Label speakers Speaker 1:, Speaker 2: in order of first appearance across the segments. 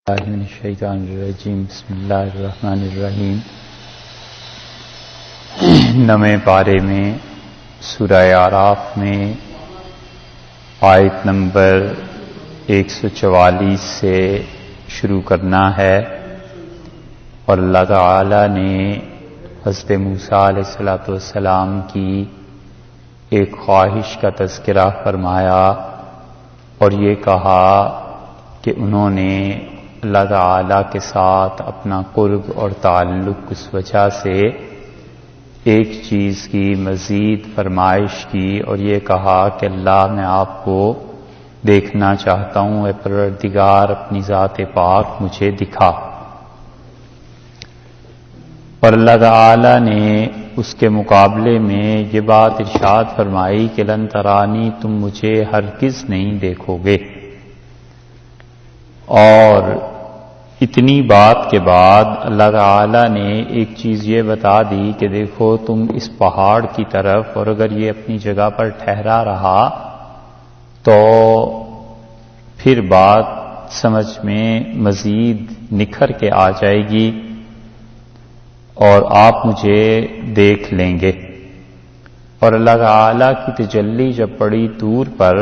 Speaker 1: من الشیطان الرجیم بسم اللہ الرحمن الرحیم۔ نویں پارے میں سورہ اعراف میں آیت نمبر 144 سے شروع کرنا ہے، اور اللہ تعالی نے حضرت موسیٰ علیہ السلام کی ایک خواہش کا تذکرہ فرمایا اور یہ کہا کہ انہوں نے اللہ تعالیٰ کے ساتھ اپنا قرب اور تعلق اس وجہ سے ایک چیز کی مزید فرمائش کی اور یہ کہا کہ اللہ میں آپ کو دیکھنا چاہتا ہوں، اے پروردگار اپنی ذات پاک مجھے دکھا۔ اور اللہ تعالیٰ نے اس کے مقابلے میں یہ بات ارشاد فرمائی کہ لن ترانی، تم مجھے ہرگز نہیں دیکھو گے۔ اور اتنی بات کے بعد اللہ تعالیٰ نے ایک چیز یہ بتا دی کہ دیکھو تم اس پہاڑ کی طرف، اور اگر یہ اپنی جگہ پر ٹھہرا رہا تو پھر بات سمجھ میں مزید نکھر کے آ جائے گی اور آپ مجھے دیکھ لیں گے۔ اور اللہ تعالیٰ کی تجلی جب پڑی طور پر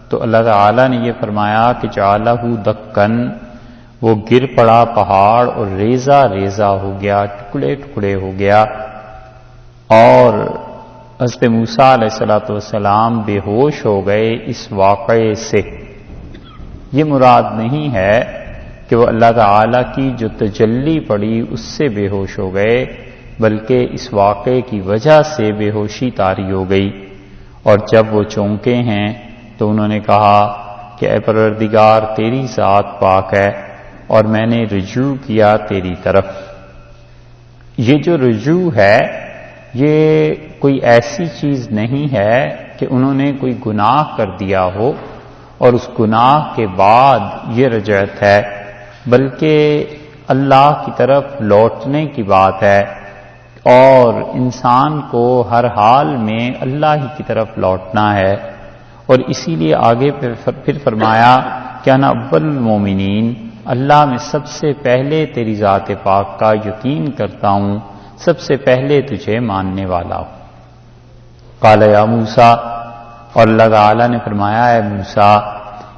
Speaker 1: تو اللہ تعالیٰ نے یہ فرمایا کہ جعلہ دکن، وہ گر پڑا پہاڑ اور ریزہ ریزہ ہو گیا، ٹکڑے ٹکڑے ہو گیا، اور حضرت موسیٰ علیہ السلام بے ہوش ہو گئے اس واقعے سے۔ یہ مراد نہیں ہے کہ وہ اللہ تعالیٰ کی جو تجلی پڑی اس سے بے ہوش ہو گئے، بلکہ اس واقعے کی وجہ سے بے ہوشی طاری ہو گئی۔ اور جب وہ چونکے ہیں تو انہوں نے کہا کہ اے پروردگار تیری ذات پاک ہے اور میں نے رجوع کیا تیری طرف۔ یہ جو رجوع ہے یہ کوئی ایسی چیز نہیں ہے کہ انہوں نے کوئی گناہ کر دیا ہو اور اس گناہ کے بعد یہ رجعت ہے، بلکہ اللہ کی طرف لوٹنے کی بات ہے، اور انسان کو ہر حال میں اللہ ہی کی طرف لوٹنا ہے۔ اور اسی لیے آگے پھر فرمایا کہ انا اول المومنین، اللہ میں سب سے پہلے تیری ذات پاک کا یقین کرتا ہوں، سب سے پہلے تجھے ماننے والا ہوں۔ قال یا موسیٰ، اور اللہ تعالیٰ نے فرمایا اے موسیٰ،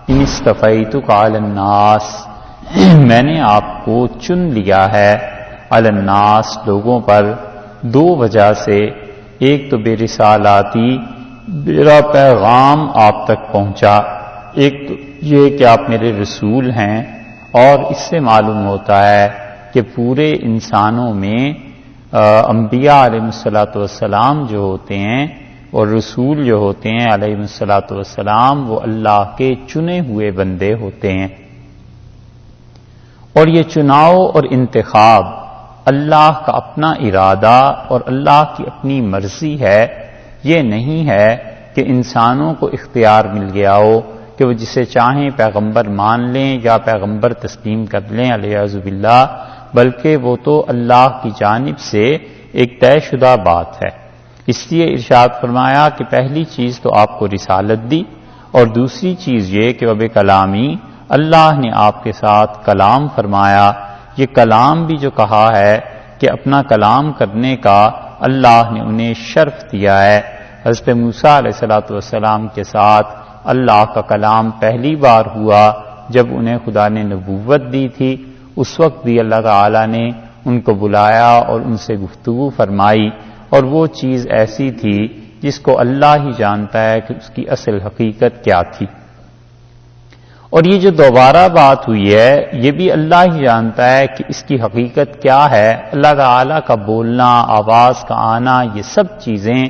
Speaker 1: ان اصطفیتک علی الناس، میں نے آپ کو چن لیا ہے علی الناس، لوگوں پر، دو وجہ سے۔ ایک تو بے رسالاتی، میرا پیغام آپ تک پہنچا، ایک تو یہ کہ آپ میرے رسول ہیں، اور اس سے معلوم ہوتا ہے کہ پورے انسانوں میں انبیاء علیہ السلام جو ہوتے ہیں اور رسول جو ہوتے ہیں علیہ السلام، وہ اللہ کے چنے ہوئے بندے ہوتے ہیں۔ اور یہ چناؤ اور انتخاب اللہ کا اپنا ارادہ اور اللہ کی اپنی مرضی ہے، یہ نہیں ہے کہ انسانوں کو اختیار مل گیا ہو کہ وہ جسے چاہیں پیغمبر مان لیں یا پیغمبر تسلیم کر لیں علیہ باللہ، بلکہ وہ تو اللہ کی جانب سے ایک طے شدہ بات ہے۔ اس لیے ارشاد فرمایا کہ پہلی چیز تو آپ کو رسالت دی، اور دوسری چیز یہ کہ وب کلامی، اللہ نے آپ کے ساتھ کلام فرمایا۔ یہ کلام بھی جو کہا ہے کہ اپنا کلام کرنے کا اللہ نے انہیں شرف دیا ہے۔ حضرت موسیٰ علیہ السلام کے ساتھ اللہ کا کلام پہلی بار ہوا جب انہیں خدا نے نبوت دی تھی، اس وقت بھی اللہ تعالیٰ نے ان کو بلایا اور ان سے گفتگو فرمائی، اور وہ چیز ایسی تھی جس کو اللہ ہی جانتا ہے کہ اس کی اصل حقیقت کیا تھی۔ اور یہ جو دوبارہ بات ہوئی ہے یہ بھی اللہ ہی جانتا ہے کہ اس کی حقیقت کیا ہے۔ اللہ تعالیٰ کا بولنا، آواز کا آنا، یہ سب چیزیں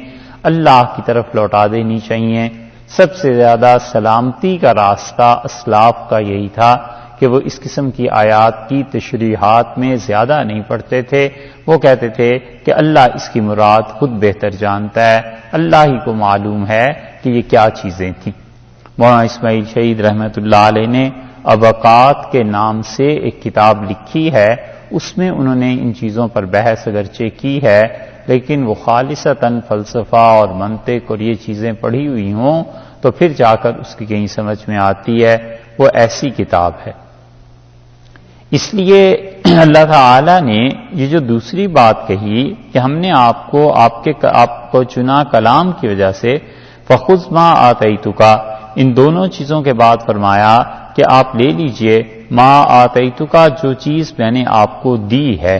Speaker 1: اللہ کی طرف لوٹا دینی چاہیے۔ سب سے زیادہ سلامتی کا راستہ اسلاف کا یہی تھا کہ وہ اس قسم کی آیات کی تشریحات میں زیادہ نہیں پڑھتے تھے۔ وہ کہتے تھے کہ اللہ اس کی مراد خود بہتر جانتا ہے، اللہ ہی کو معلوم ہے کہ یہ کیا چیزیں تھیں۔ مولانا اسماعیل شہید رحمۃ اللہ علیہ نے ابقات کے نام سے ایک کتاب لکھی ہے، اس میں انہوں نے ان چیزوں پر بحث اگرچہ کی ہے، لیکن وہ خالصتاً فلسفہ اور منطق اور یہ چیزیں پڑھی ہوئی ہوں تو پھر جا کر اس کی کہیں سمجھ میں آتی ہے۔ وہ ایسی کتاب ہے۔ اس لیے اللہ تعالی نے یہ جو دوسری بات کہی کہ ہم نے آپ کو چنا کلام کی وجہ سے، فخذ ما آتیتک، ان دونوں چیزوں کے بعد فرمایا کہ آپ لے لیجئے ما آتیتک، جو چیز میں نے آپ کو دی ہے،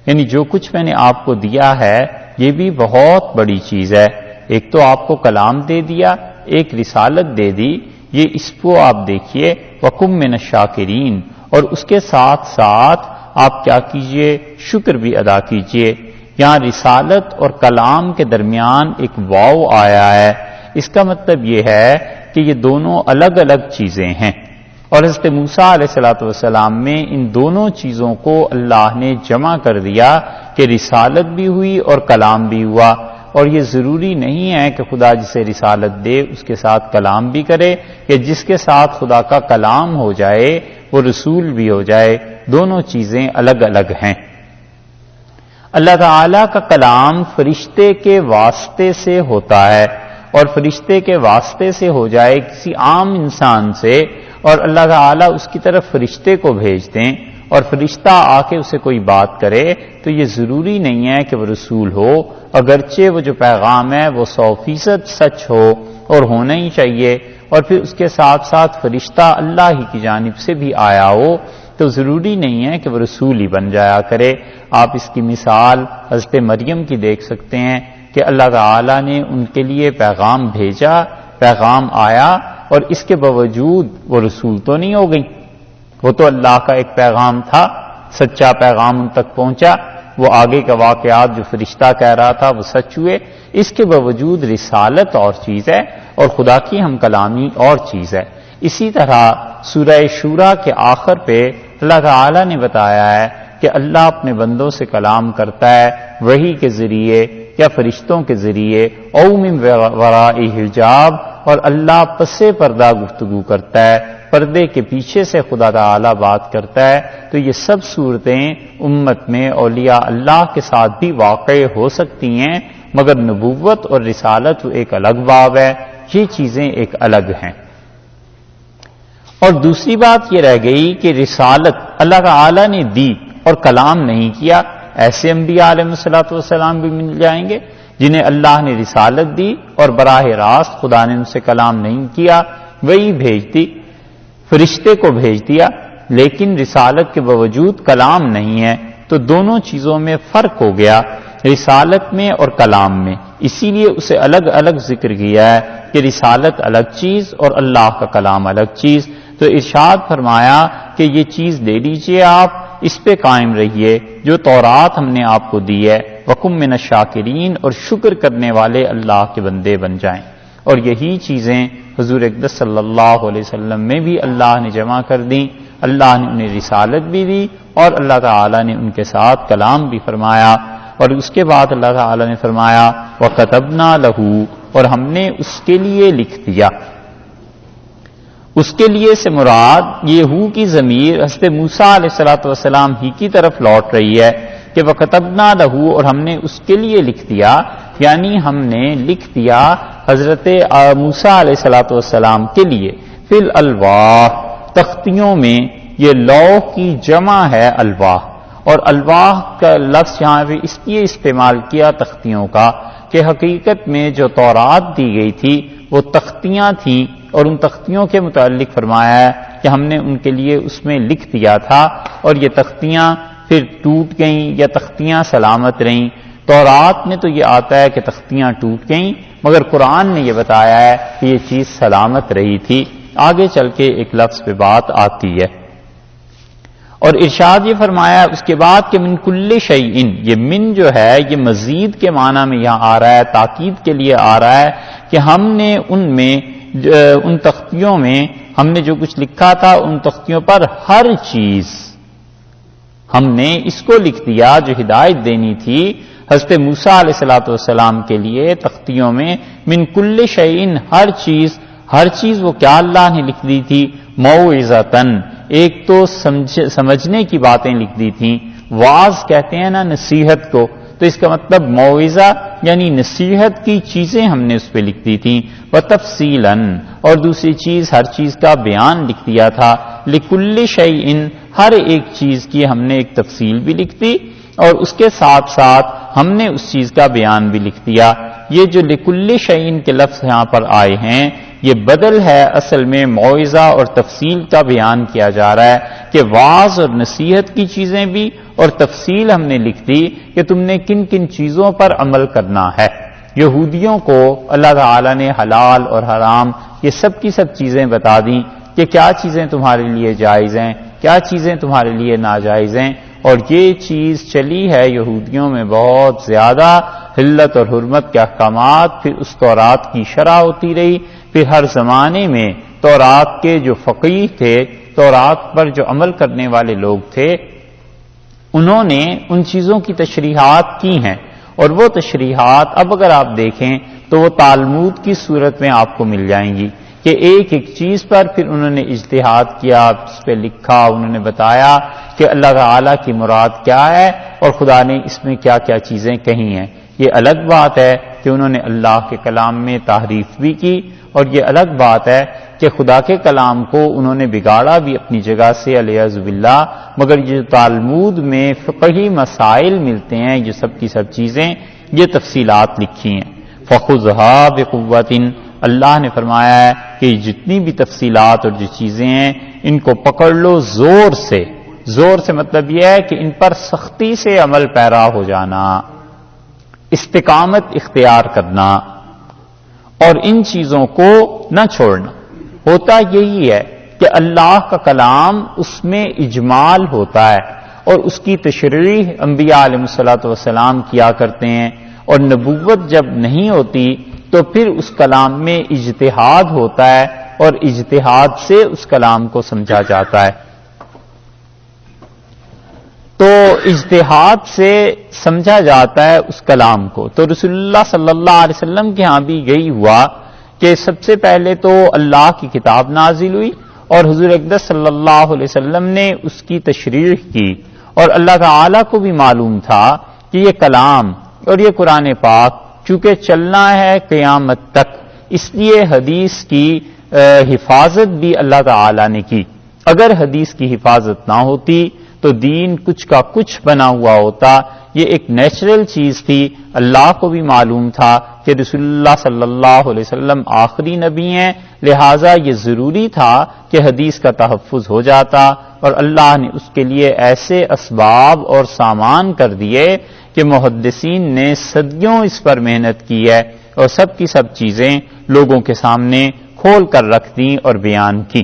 Speaker 1: یعنی جو کچھ میں نے آپ کو دیا ہے یہ بھی بہت بڑی چیز ہے۔ ایک تو آپ کو کلام دے دیا، ایک رسالت دے دی، یہ اس کو آپ دیکھیے، وَکُن مِّنَ الشَّاکِرِین، اور اس کے ساتھ ساتھ آپ کیا کیجئے، شکر بھی ادا کیجئے۔ یہاں رسالت اور کلام کے درمیان ایک واو آیا ہے، اس کا مطلب یہ ہے کہ یہ دونوں الگ الگ چیزیں ہیں، اور حضرت موسیٰ علیہ السلام میں ان دونوں چیزوں کو اللہ نے جمع کر دیا کہ رسالت بھی ہوئی اور کلام بھی ہوا۔ اور یہ ضروری نہیں ہے کہ خدا جسے رسالت دے اس کے ساتھ کلام بھی کرے، کہ جس کے ساتھ خدا کا کلام ہو جائے وہ رسول بھی ہو جائے، دونوں چیزیں الگ الگ ہیں۔ اللہ تعالیٰ کا کلام فرشتے کے واسطے سے ہوتا ہے، اور فرشتے کے واسطے سے ہو جائے کسی عام انسان سے، اور اللہ تعالیٰ اس کی طرف فرشتے کو بھیج دیں اور فرشتہ آ کے اسے کوئی بات کرے، تو یہ ضروری نہیں ہے کہ وہ رسول ہو، اگرچہ وہ جو پیغام ہے وہ 100% سچ ہو اور ہونا ہی چاہیے، اور پھر اس کے ساتھ ساتھ فرشتہ اللہ ہی کی جانب سے بھی آیا ہو، تو ضروری نہیں ہے کہ وہ رسول ہی بن جایا کرے۔ آپ اس کی مثال حضرت مریم کی دیکھ سکتے ہیں کہ اللہ تعالیٰ نے ان کے لیے پیغام بھیجا، پیغام آیا، اور اس کے باوجود وہ رسول تو نہیں ہو گئی، وہ تو اللہ کا ایک پیغام تھا، سچا پیغام ان تک پہنچا، وہ آگے کا واقعات جو فرشتہ کہہ رہا تھا وہ سچ ہوئے۔ اس کے باوجود رسالت اور چیز ہے اور خدا کی ہم کلامی اور چیز ہے۔ اسی طرح سورہ شورا کے آخر پہ اللہ تعالیٰ نے بتایا ہے کہ اللہ اپنے بندوں سے کلام کرتا ہے وحی کے ذریعے یا فرشتوں کے ذریعے، او من وراء حجاب، اور اللہ پسے پردہ گفتگو کرتا ہے، پردے کے پیچھے سے خدا تعالی بات کرتا ہے۔ تو یہ سب صورتیں امت میں اولیاء اللہ کے ساتھ بھی واقع ہو سکتی ہیں، مگر نبوت اور رسالت ایک الگ باب ہے، یہ چیزیں ایک الگ ہیں۔ اور دوسری بات یہ رہ گئی کہ رسالت اللہ تعالی نے دی اور کلام نہیں کیا۔ ایسے انبیاء علیہ السلام بھی مل جائیں گے جنہیں اللہ نے رسالت دی اور براہ راست خدا نے ان سے کلام نہیں کیا، وہی بھیج دی، فرشتے کو بھیج دیا، لیکن رسالت کے باوجود کلام نہیں ہے۔ تو دونوں چیزوں میں فرق ہو گیا، رسالت میں اور کلام میں، اسی لیے اسے الگ الگ ذکر کیا ہے کہ رسالت الگ چیز اور اللہ کا کلام الگ چیز۔ تو ارشاد فرمایا کہ یہ چیز لے لیجئے، آپ اس پہ قائم رہیے جو تورات ہم نے آپ کو دی ہے، وَکُن مِّنَ الشَّاکِرِین، اور شکر کرنے والے اللہ کے بندے بن جائیں۔ اور یہی چیزیں حضور اقدس صلی اللہ علیہ وسلم میں بھی اللہ نے جمع کر دیں، اللہ نے انہیں رسالت بھی دی اور اللہ تعالی نے ان کے ساتھ کلام بھی فرمایا۔ اور اس کے بعد اللہ تعالی نے فرمایا وَكَتَبْنَا لَهُ، اور ہم نے اس کے لیے لکھ دیا۔ اس کے لیے سے مراد یہ ہو کی ضمیر حضرت موسیٰ علیہ السلام ہی کی طرف لوٹ رہی ہے کہ وَكَتَبْنَا لَهُ، اور ہم نے اس کے لیے لکھ دیا، یعنی ہم نے لکھ دیا حضرت موسیٰ علیہ السلام کے لیے فی الالواح، تختیوں میں۔ یہ لوح کی جمع ہے الواح، اور الواح کا لفظ یہاں پہ اس لیے استعمال کیا تختیوں کا کہ حقیقت میں جو تورات دی گئی تھی وہ تختیاں تھیں، اور ان تختیوں کے متعلق فرمایا ہے کہ ہم نے ان کے لیے اس میں لکھ دیا تھا، اور یہ تختیاں پھر ٹوٹ گئیں یا تختیاں سلامت رہیں۔ تورات میں تو یہ آتا ہے کہ تختیاں ٹوٹ گئیں، مگر قرآن نے یہ بتایا ہے کہ یہ چیز سلامت رہی تھی۔ آگے چل کے ایک لفظ پہ بات آتی ہے، اور ارشاد یہ فرمایا اس کے بعد کہ من کل شیء، یہ من جو ہے یہ مزید کے معنی میں یہاں آ رہا ہے، تاکید کے لیے آ رہا ہے کہ ہم نے ان تختیوں میں ہم نے جو کچھ لکھا تھا ان تختیوں پر ہر چیز ہم نے اس کو لکھ دیا جو ہدایت دینی تھی حضرت موسیٰ علیہ السلام کے لیے تختیوں میں۔ من کل شیء، ہر چیز وہ کیا اللہ نے لکھ دی تھی، موعظۃً، ایک تو سمجھنے کی باتیں لکھ دی تھیں، واعظ کہتے ہیں نا نصیحت کو، تو اس کا مطلب موعظہ یعنی نصیحت کی چیزیں ہم نے اس پہ لکھ دی تھیں، وتفصیلاً، اور دوسری چیز ہر چیز کا بیان لکھ دیا تھا، لکل شیء، ہر ایک چیز کی ہم نے ایک تفصیل بھی لکھ دی اور اس کے ساتھ ساتھ ہم نے اس چیز کا بیان بھی لکھ دیا۔ یہ جو لکل شیء کے لفظ یہاں پر آئے ہیں یہ بدل ہے، اصل میں موعظہ اور تفصیل کا بیان کیا جا رہا ہے کہ واعظ اور نصیحت کی چیزیں بھی اور تفصیل ہم نے لکھ دی کہ تم نے کن کن چیزوں پر عمل کرنا ہے۔ یہودیوں کو اللہ تعالیٰ نے حلال اور حرام یہ سب کی سب چیزیں بتا دیں کہ کیا چیزیں تمہارے لیے جائز ہیں، کیا چیزیں تمہارے لیے ناجائز ہیں، اور یہ چیز چلی ہے یہودیوں میں بہت زیادہ، حلت اور حرمت کے احکامات، پھر اس تورات کی شرح ہوتی رہی، پھر ہر زمانے میں تورات کے جو فقیہ تھے، تورات پر جو عمل کرنے والے لوگ تھے، انہوں نے ان چیزوں کی تشریحات کی ہیں، اور وہ تشریحات اب اگر آپ دیکھیں تو وہ تالمود کی صورت میں آپ کو مل جائیں گی کہ ایک ایک چیز پر پھر انہوں نے اجتہاد کیا، اس پہ لکھا، انہوں نے بتایا کہ اللہ تعالیٰ کی مراد کیا ہے اور خدا نے اس میں کیا کیا چیزیں کہی ہیں۔ یہ الگ بات ہے کہ انہوں نے اللہ کے کلام میں تحریف بھی کی، اور یہ الگ بات ہے کہ خدا کے کلام کو انہوں نے بگاڑا بھی اپنی جگہ سے علیہ باللہ، مگر یہ تالمود میں فقہی مسائل ملتے ہیں، یہ سب کی سب چیزیں یہ تفصیلات لکھی ہیں۔ فخذھا بقوۃ، اللہ نے فرمایا ہے کہ جتنی بھی تفصیلات اور جو چیزیں ہیں ان کو پکڑ لو زور سے۔ زور سے مطلب یہ ہے کہ ان پر سختی سے عمل پیرا ہو جانا، استقامت اختیار کرنا اور ان چیزوں کو نہ چھوڑنا۔ ہوتا یہی ہے کہ اللہ کا کلام اس میں اجمال ہوتا ہے اور اس کی تشریح انبیاء علیہ الصلوۃ والسلام کیا کرتے ہیں، اور نبوت جب نہیں ہوتی تو پھر اس کلام میں اجتہاد ہوتا ہے اور اجتہاد سے اس کلام کو سمجھا جاتا ہے۔ تو اجتہاد سے سمجھا جاتا ہے اس کلام کو۔ تو رسول اللہ صلی اللہ علیہ وسلم کے ہاں بھی یہی ہوا کہ سب سے پہلے تو اللہ کی کتاب نازل ہوئی اور حضور اقدس صلی اللہ علیہ وسلم نے اس کی تشریح کی، اور اللہ تعالیٰ کو بھی معلوم تھا کہ یہ کلام اور یہ قرآن پاک چونکہ چلنا ہے قیامت تک، اس لیے حدیث کی حفاظت بھی اللہ تعالیٰ نے کی۔ اگر حدیث کی حفاظت نہ ہوتی تو دین کچھ کا کچھ بنا ہوا ہوتا۔ یہ ایک نیچرل چیز تھی، اللہ کو بھی معلوم تھا کہ رسول اللہ صلی اللہ علیہ وسلم آخری نبی ہیں، لہٰذا یہ ضروری تھا کہ حدیث کا تحفظ ہو جاتا، اور اللہ نے اس کے لیے ایسے اسباب اور سامان کر دیے کہ محدثین نے صدیوں اس پر محنت کی ہے اور سب کی سب چیزیں لوگوں کے سامنے کھول کر رکھ دیں اور بیان کی۔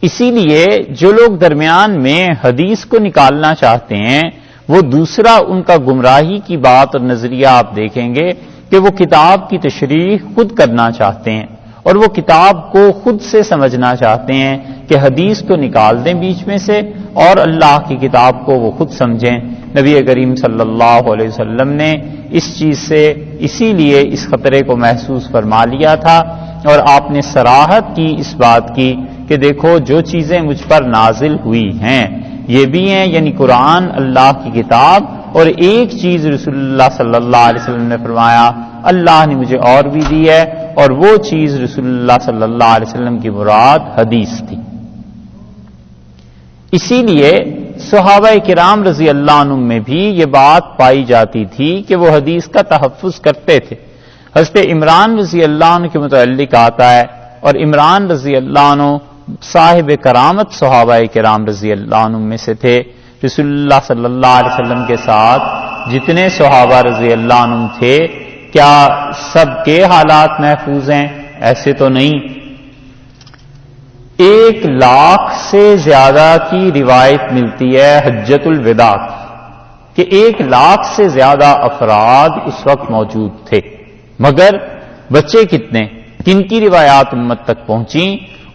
Speaker 1: اسی لیے جو لوگ درمیان میں حدیث کو نکالنا چاہتے ہیں وہ دوسرا ان کا گمراہی کی بات اور نظریہ آپ دیکھیں گے کہ وہ کتاب کی تشریح خود کرنا چاہتے ہیں اور وہ کتاب کو خود سے سمجھنا چاہتے ہیں کہ حدیث کو نکال دیں بیچ میں سے اور اللہ کی کتاب کو وہ خود سمجھیں۔ نبی کریم صلی اللہ علیہ وسلم نے اس چیز سے اسی لیے اس خطرے کو محسوس فرما لیا تھا، اور آپ نے صراحت کی اس بات کی کہ دیکھو جو چیزیں مجھ پر نازل ہوئی ہیں یہ بھی ہیں، یعنی قرآن اللہ کی کتاب، اور ایک چیز رسول اللہ صلی اللہ علیہ وسلم نے فرمایا اللہ نے مجھے اور بھی دی ہے، اور وہ چیز رسول اللہ صلی اللہ علیہ وسلم کی مراد حدیث تھی۔ اسی لیے صحابہ کرام رضی اللہ عنہم میں بھی یہ بات پائی جاتی تھی کہ وہ حدیث کا تحفظ کرتے تھے۔ حضرت عمران رضی اللہ عنہ کے متعلق آتا ہے، اور عمران رضی اللہ عنہ صاحب کرامت صحابہ کرام رضی اللہ عنہ میں سے تھے۔ رسول اللہ صلی اللہ علیہ وسلم کے ساتھ جتنے صحابہ رضی اللہ عنہ تھے کیا سب کے حالات محفوظ ہیں؟ ایسے تو نہیں۔ 1,00,000 سے زیادہ کی روایت ملتی ہے حجۃ الوداع کہ 1,00,000 سے زیادہ افراد اس وقت موجود تھے، مگر بچے کتنے؟ کن کی روایات امت تک پہنچی؟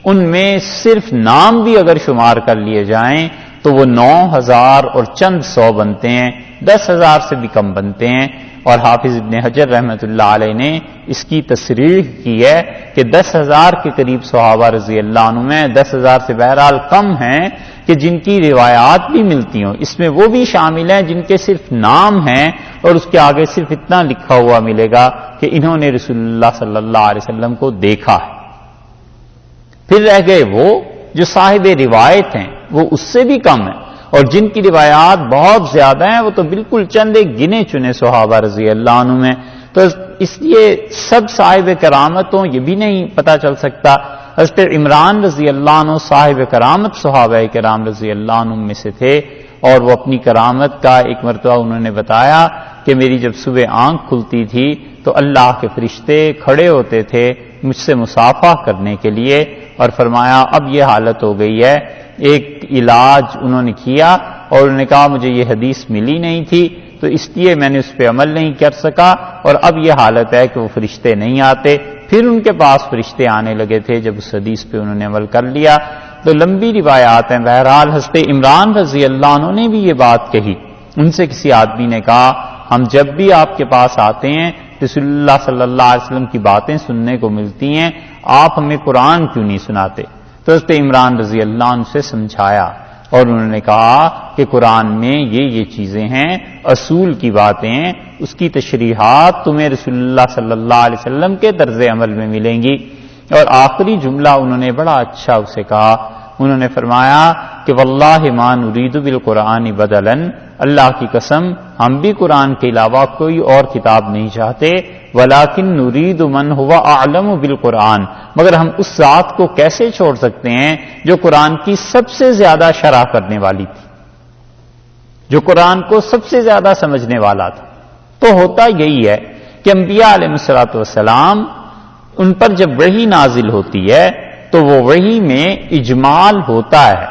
Speaker 1: ان میں صرف نام بھی اگر شمار کر لیے جائیں تو وہ 9,000 اور چند سو بنتے ہیں، 10,000 سے بھی کم بنتے ہیں۔ اور حافظ ابن حجر رحمۃ اللہ علیہ نے اس کی تصریح کی ہے کہ 10,000 کے قریب صحابہ رضی اللہ عنہ میں 10,000 سے بہرحال کم ہیں کہ جن کی روایات بھی ملتی ہوں۔ اس میں وہ بھی شامل ہیں جن کے صرف نام ہیں اور اس کے آگے صرف اتنا لکھا ہوا ملے گا کہ انہوں نے رسول اللہ صلی اللہ علیہ وسلم کو دیکھا ہے۔ پھر رہ گئے وہ جو صاحب روایت ہیں، وہ اس سے بھی کم ہے، اور جن کی روایات بہت زیادہ ہیں وہ تو بالکل چند ایک گنے چنے صحابہ رضی اللہ عنہ میں. تو اس لیے سب صاحب کرامتوں یہ بھی نہیں پتہ چل سکتا. حضرت عمران رضی اللہ عنہ صاحب کرامت صحابہ کرام رضی اللہ عنہ میں سے تھے، اور وہ اپنی کرامت کا ایک مرتبہ انہوں نے بتایا کہ میری جب صبح آنکھ کھلتی تھی تو اللہ کے فرشتے کھڑے ہوتے تھے مجھ سے مصافحہ کرنے کے لیے، اور فرمایا اب یہ حالت ہو گئی ہے. ایک علاج انہوں نے کیا اور انہوں نے کہا مجھے یہ حدیث ملی نہیں تھی تو اس لیے میں نے اس پہ عمل نہیں کر سکا، اور اب یہ حالت ہے کہ وہ فرشتے نہیں آتے. پھر ان کے پاس فرشتے آنے لگے تھے جب اس حدیث پہ انہوں نے عمل کر لیا. تو لمبی روایات ہیں. بہرحال حضرت عمران رضی اللہ عنہ نے بھی یہ بات کہی. ان سے کسی آدمی نے کہا ہم جب بھی آپ کے پاس آتے ہیں رسول اللہ صلی اللہ علیہ وسلم کی باتیں سننے کو ملتی ہیں، آپ ہمیں قرآن کیوں نہیں سناتے؟ تو حضرت عمران رضی اللہ عنہ سے سمجھایا اور انہوں نے کہا کہ قرآن میں یہ چیزیں ہیں، اصول کی باتیں ہیں، اس کی تشریحات تمہیں رسول اللہ صلی اللہ علیہ وسلم کے طرز عمل میں ملیں گی. اور آخری جملہ انہوں نے بڑا اچھا اسے کہا. انہوں نے فرمایا کہ واللہ ما نرید بالقرآن بدلا، اللہ کی قسم ہم بھی قرآن کے علاوہ کوئی اور کتاب نہیں چاہتے، ولیکن نرید من هو اعلم بالقرآن، مگر ہم اس ذات کو کیسے چھوڑ سکتے ہیں جو قرآن کی سب سے زیادہ شرح کرنے والی تھی، جو قرآن کو سب سے زیادہ سمجھنے والا تھا. تو ہوتا یہی ہے کہ انبیاء علیہ الصلوۃ والسلام ان پر جب وحی نازل ہوتی ہے تو وہ وحی میں اجمال ہوتا ہے،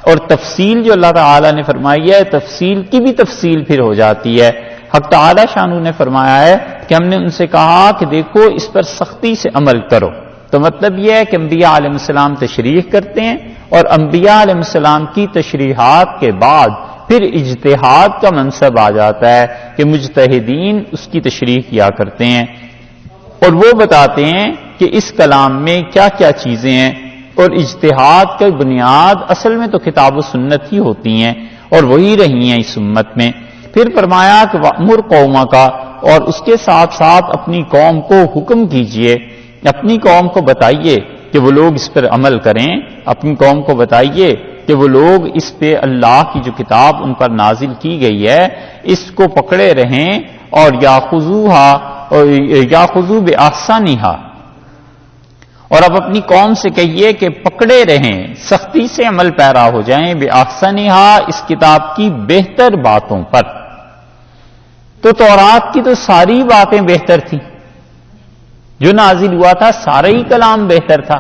Speaker 1: اور تفصیل جو اللہ تعالیٰ نے فرمائی ہے تفصیل کی بھی تفصیل پھر ہو جاتی ہے. حق تعالیٰ شانہ نے فرمایا ہے کہ ہم نے ان سے کہا کہ دیکھو اس پر سختی سے عمل کرو. تو مطلب یہ ہے کہ انبیاء علیہ السلام تشریح کرتے ہیں، اور انبیاء علیہ السلام کی تشریحات کے بعد پھر اجتہاد کا منصب آ جاتا ہے کہ مجتہدین اس کی تشریح کیا کرتے ہیں اور وہ بتاتے ہیں کہ اس کلام میں کیا کیا چیزیں ہیں. اور اجتہاد کی بنیاد اصل میں تو کتاب و سنت ہی ہوتی ہیں اور وہی رہی ہیں اس امت میں. پھر فرمایا کہ وَأْمُرْ قَوْمَكَ، اور اس کے ساتھ ساتھ اپنی قوم کو حکم کیجئے، اپنی قوم کو بتائیے کہ وہ لوگ اس پر عمل کریں، اپنی قوم کو بتائیے کہ وہ لوگ اس پہ اللہ کی جو کتاب ان پر نازل کی گئی ہے اس کو پکڑے رہیں، اور یاخذوا بِأَحْسَنِهَا، اور اب اپنی قوم سے کہیے کہ پکڑے رہیں، سختی سے عمل پیرا ہو جائیں، بِأَحْسَنِهَا، اس کتاب کی بہتر باتوں پر. تو تورات کی تو ساری باتیں بہتر تھیں، جو نازل ہوا تھا سارا ہی کلام بہتر تھا.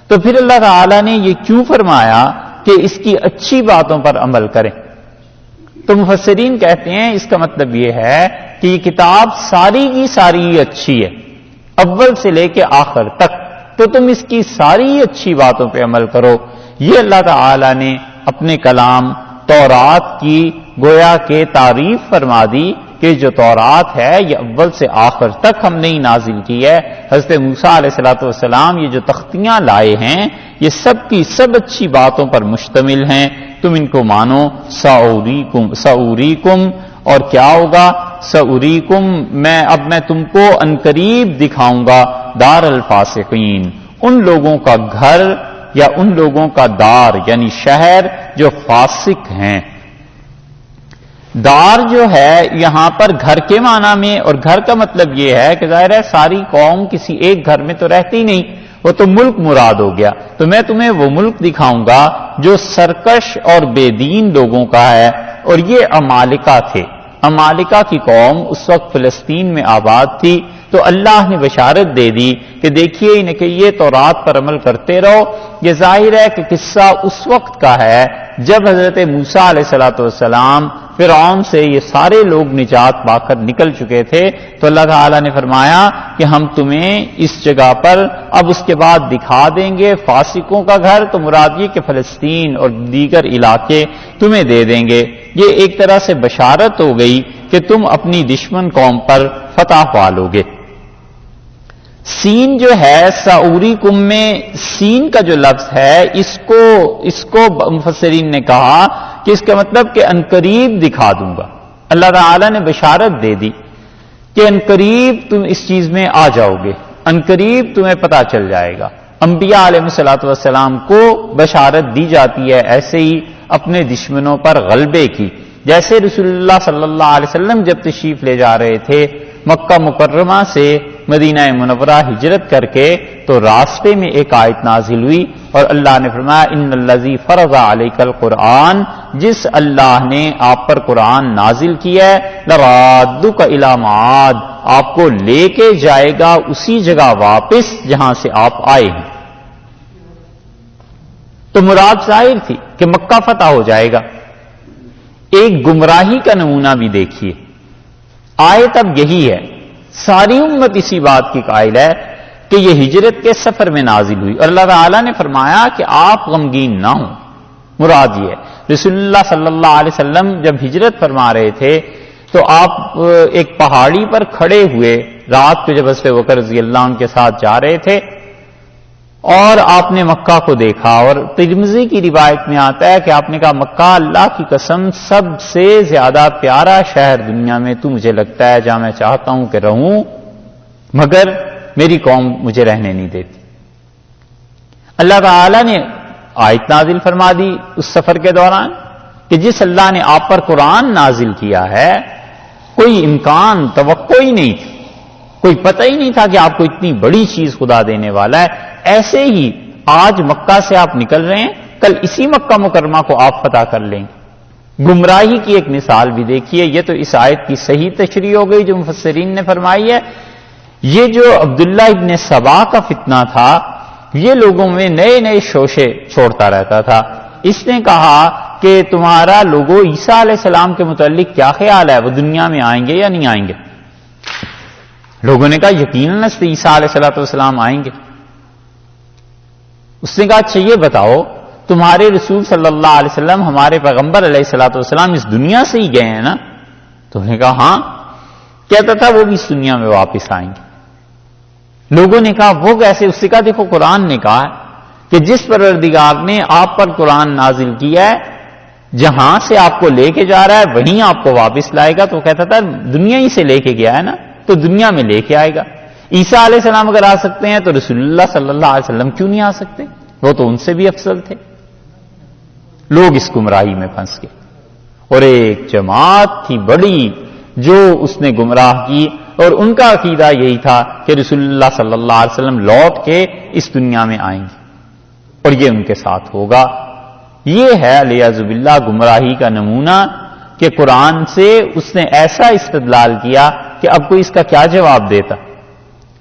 Speaker 1: تو پھر اللہ تعالیٰ نے یہ کیوں فرمایا کہ اس کی اچھی باتوں پر عمل کریں؟ تو مفسرین کہتے ہیں اس کا مطلب یہ ہے کہ یہ کتاب ساری کی ساری اچھی ہے، اول سے لے کے آخر تک. تو تم اس کی ساری اچھی باتوں پہ عمل کرو. یہ اللہ تعالیٰ نے اپنے کلام تورات کی گویا کہ تعریف فرما دی کہ جو تورات ہے یہ اول سے آخر تک ہم نے ہی نازل کی ہے. حضرت موسیٰ علیہ السلام یہ جو تختیاں لائے ہیں یہ سب کی سب اچھی باتوں پر مشتمل ہیں، تم ان کو مانو. سأوریکم، اور کیا ہوگا؟ سأوریکم، میں تم کو عنقریب دکھاؤں گا دار الفاسقین، ان لوگوں کا گھر یا ان لوگوں کا دار یعنی شہر جو فاسق ہیں. دار جو ہے یہاں پر گھر کے معنی میں، اور گھر کا مطلب یہ ہے کہ ظاہر ہے ساری قوم کسی ایک گھر میں تو رہتی نہیں، وہ تو ملک مراد ہو گیا. تو میں تمہیں وہ ملک دکھاؤں گا جو سرکش اور بے دین لوگوں کا ہے. اور یہ امالکہ تھے. امالکہ کی قوم اس وقت فلسطین میں آباد تھی. تو اللہ نے بشارت دے دی کہ دیکھیے انہیں کہ یہ تورات پر عمل کرتے رہو. یہ ظاہر ہے کہ قصہ اس وقت کا ہے جب حضرت موسیٰ علیہ السلام فرعون سے یہ سارے لوگ نجات پا کر نکل چکے تھے. تو اللہ تعالیٰ نے فرمایا کہ ہم تمہیں اس جگہ پر اب اس کے بعد دکھا دیں گے فاسقوں کا گھر. تو مراد یہ کہ فلسطین اور دیگر علاقے تمہیں دے دیں گے. یہ ایک طرح سے بشارت ہو گئی کہ تم اپنی دشمن قوم پر فتح پا لو گے. سین جو ہے ساوریکم میں سین کا جو لفظ ہے اس کو مفسرین نے کہا کہ اس کا مطلب کہ عنقریب دکھا دوں گا. اللہ تعالیٰ نے بشارت دے دی کہ عنقریب تم اس چیز میں آ جاؤ گے، عنقریب تمہیں پتہ چل جائے گا. انبیاء علیہ الصلوۃ والسلام کو بشارت دی جاتی ہے ایسے ہی اپنے دشمنوں پر غلبے کی. جیسے رسول اللہ صلی اللہ علیہ وسلم جب تشریف لے جا رہے تھے مکہ مکرمہ سے مدینہ منورہ ہجرت کر کے، تو راستے میں ایک آیت نازل ہوئی اور اللہ نے فرمایا ان الذی فرض علیک القرآن، جس اللہ نے آپ پر قرآن نازل کیا ہے، لرادک الی معاد، آپ کو لے کے جائے گا اسی جگہ واپس جہاں سے آپ آئے ہیں. تو مراد ظاہر تھی کہ مکہ فتح ہو جائے گا. ایک گمراہی کا نمونہ بھی دیکھیے. آیت اب یہی ہے، ساری امت اسی بات کی قائل ہے کہ یہ ہجرت کے سفر میں نازل ہوئی اور اللہ تعالیٰ نے فرمایا کہ آپ غمگین نہ ہوں. مراد یہ ہے رسول اللہ صلی اللہ علیہ وسلم جب ہجرت فرما رہے تھے تو آپ ایک پہاڑی پر کھڑے ہوئے رات کو جب حضرت بکر رضی اللہ عنہ کے ساتھ جا رہے تھے اور آپ نے مکہ کو دیکھا. اور ترمذی کی روایت میں آتا ہے کہ آپ نے کہا مکہ اللہ کی قسم سب سے زیادہ پیارا شہر دنیا میں تو مجھے لگتا ہے جہاں میں چاہتا ہوں کہ رہوں، مگر میری قوم مجھے رہنے نہیں دیتی. اللہ تعالی نے آیت نازل فرما دی اس سفر کے دوران کہ جس اللہ نے آپ پر قرآن نازل کیا ہے، کوئی امکان توقع ہی نہیں تھی، کوئی پتہ ہی نہیں تھا کہ آپ کو اتنی بڑی چیز خدا دینے والا ہے. ایسے ہی آج مکہ سے آپ نکل رہے ہیں، کل اسی مکہ مکرمہ کو آپ فتح کر لیں گے. گمراہی کی ایک مثال بھی دیکھیے. یہ تو اس آیت کی صحیح تشریح ہو گئی جو مفسرین نے فرمائی ہے. یہ جو عبداللہ ابن سبا کا فتنہ تھا، یہ لوگوں میں نئے نئے شوشے چھوڑتا رہتا تھا. اس نے کہا کہ تمہارا لوگوں عیسیٰ علیہ السلام کے متعلق کیا خیال ہے، وہ دنیا میں آئیں گے یا نہیں آئیں گے؟ لوگوں نے کہا یقیناً عیسیٰ علیہ السلام آئیں گے. اس نے کہا اچھا یہ بتاؤ تمہارے رسول صلی اللہ علیہ وسلم ہمارے پیغمبر علیہ السلام اس دنیا سے ہی گئے ہیں نا؟ تو انہوں نے کہا ہاں. کہتا تھا وہ بھی اس دنیا میں واپس آئیں گے. لوگوں نے کہا وہ کیسے؟ اس نے کہا دیکھو قرآن نے کہا کہ جس پروردگار نے آپ پر قرآن نازل کیا ہے، جہاں سے آپ کو لے کے جا رہا ہے وہیں آپ کو واپس لائے گا. تو کہتا تھا دنیا ہی سے لے کے گیا ہے نا، تو دنیا میں لے کے آئے گا. عیسیٰ علیہ السلام اگر آ سکتے ہیں تو رسول اللہ صلی اللہ علیہ وسلم کیوں نہیں آ سکتے؟ وہ تو ان سے بھی افضل تھے. لوگ اس گمراہی میں پھنس گئے اور ایک جماعت تھی بڑی جو اس نے گمراہ کی، اور ان کا عقیدہ یہی تھا کہ رسول اللہ صلی اللہ علیہ وسلم لوٹ کے اس دنیا میں آئیں گے اور یہ ان کے ساتھ ہوگا. یہ ہے علیاذ باللہ گمراہی کا نمونہ کہ قرآن سے اس نے ایسا استدلال کیا کہ اب کوئی اس کا کیا جواب دیتا.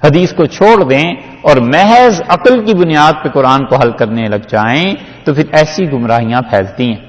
Speaker 1: حدیث کو چھوڑ دیں اور محض عقل کی بنیاد پہ قرآن کو حل کرنے لگ جائیں تو پھر ایسی گمراہیاں پھیلتی ہیں.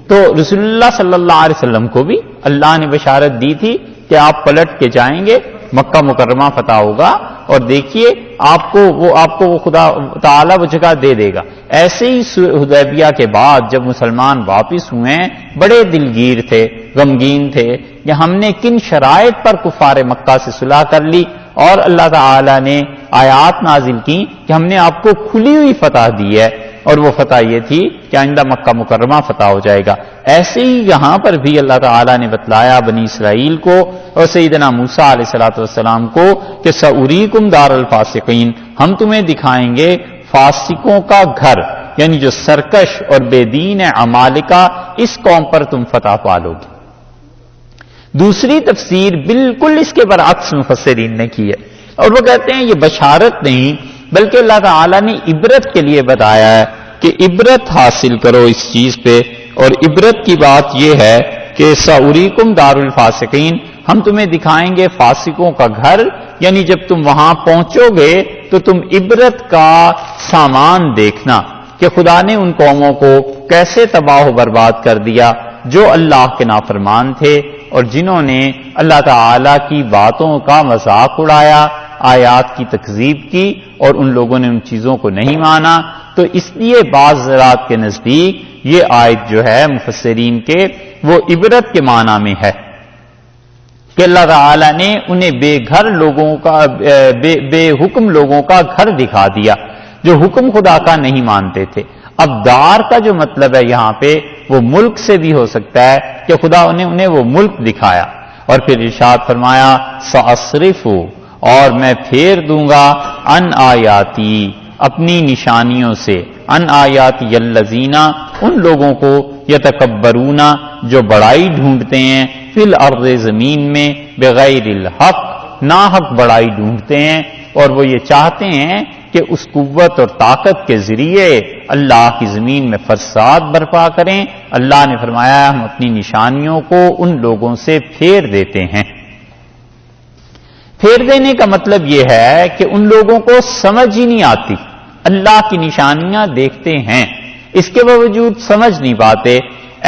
Speaker 1: تو رسول اللہ صلی اللہ علیہ وسلم کو بھی اللہ نے بشارت دی تھی کہ آپ پلٹ کے جائیں گے، مکہ مکرمہ فتح ہوگا اور دیکھیے آپ کو وہ خدا تعالیٰ وہ جگہ دے دے گا. ایسے ہی حدیبیہ کے بعد جب مسلمان واپس ہوئے بڑے دلگیر تھے، غمگین تھے کہ ہم نے کن شرائط پر کفار مکہ سے صلح کر لی، اور اللہ تعالی نے آیات نازل کی کہ ہم نے آپ کو کھلی ہوئی فتح دی ہے، اور وہ فتح یہ تھی کہ آئندہ مکہ مکرمہ فتح ہو جائے گا. ایسے ہی یہاں پر بھی اللہ تعالی نے بتلایا بنی اسرائیل کو اور سیدنا موسیٰ علیہ السلام کو کہ سأریکم دار الفاسقین، ہم تمہیں دکھائیں گے فاسقوں کا گھر، یعنی جو سرکش اور بے دین عمالقہ، اس قوم پر تم فتح پالو گے. دوسری تفسیر بالکل اس کے برعکس مفسرین نے کی ہے، اور وہ کہتے ہیں یہ بشارت نہیں بلکہ اللہ تعالی نے عبرت کے لیے بتایا ہے کہ عبرت حاصل کرو اس چیز پہ. اور عبرت کی بات یہ ہے کہ سأریکم دار الفاسقین، ہم تمہیں دکھائیں گے فاسقوں کا گھر، یعنی جب تم وہاں پہنچو گے تو تم عبرت کا سامان دیکھنا کہ خدا نے ان قوموں کو کیسے تباہ و برباد کر دیا جو اللہ کے نافرمان تھے اور جنہوں نے اللہ تعالی کی باتوں کا مذاق اڑایا، آیات کی تکذیب کی، اور ان لوگوں نے ان چیزوں کو نہیں مانا. تو اس لیے بعض حضرات کے نزدیک یہ آیت جو ہے مفسرین کے وہ عبرت کے معنی میں ہے کہ اللہ تعالی نے انہیں بے گھر لوگوں کا بے حکم لوگوں کا گھر دکھا دیا جو حکم خدا کا نہیں مانتے تھے. اب دار کا جو مطلب ہے یہاں پہ وہ ملک سے بھی ہو سکتا ہے کہ خدا نے انہیں وہ ملک دکھایا. اور پھر ارشاد فرمایا سأصرف، اور میں پھیر دوں گا ان آیاتی، اپنی نشانیوں سے، ان آیاتی الذین ان لوگوں کو یتکبرون جو بڑائی ڈھونڈتے ہیں، فی الارض زمین میں، بغیر الحق ناحق بڑائی ڈھونڈتے ہیں، اور وہ یہ چاہتے ہیں کہ اس قوت اور طاقت کے ذریعے اللہ کی زمین میں فساد برپا کریں۔ اللہ نے فرمایا ہم اپنی نشانیوں کو ان لوگوں سے پھیر دیتے ہیں۔ پھیر دینے کا مطلب یہ ہے کہ ان لوگوں کو سمجھ ہی نہیں آتی، اللہ کی نشانیاں دیکھتے ہیں، اس کے باوجود سمجھ نہیں پاتے۔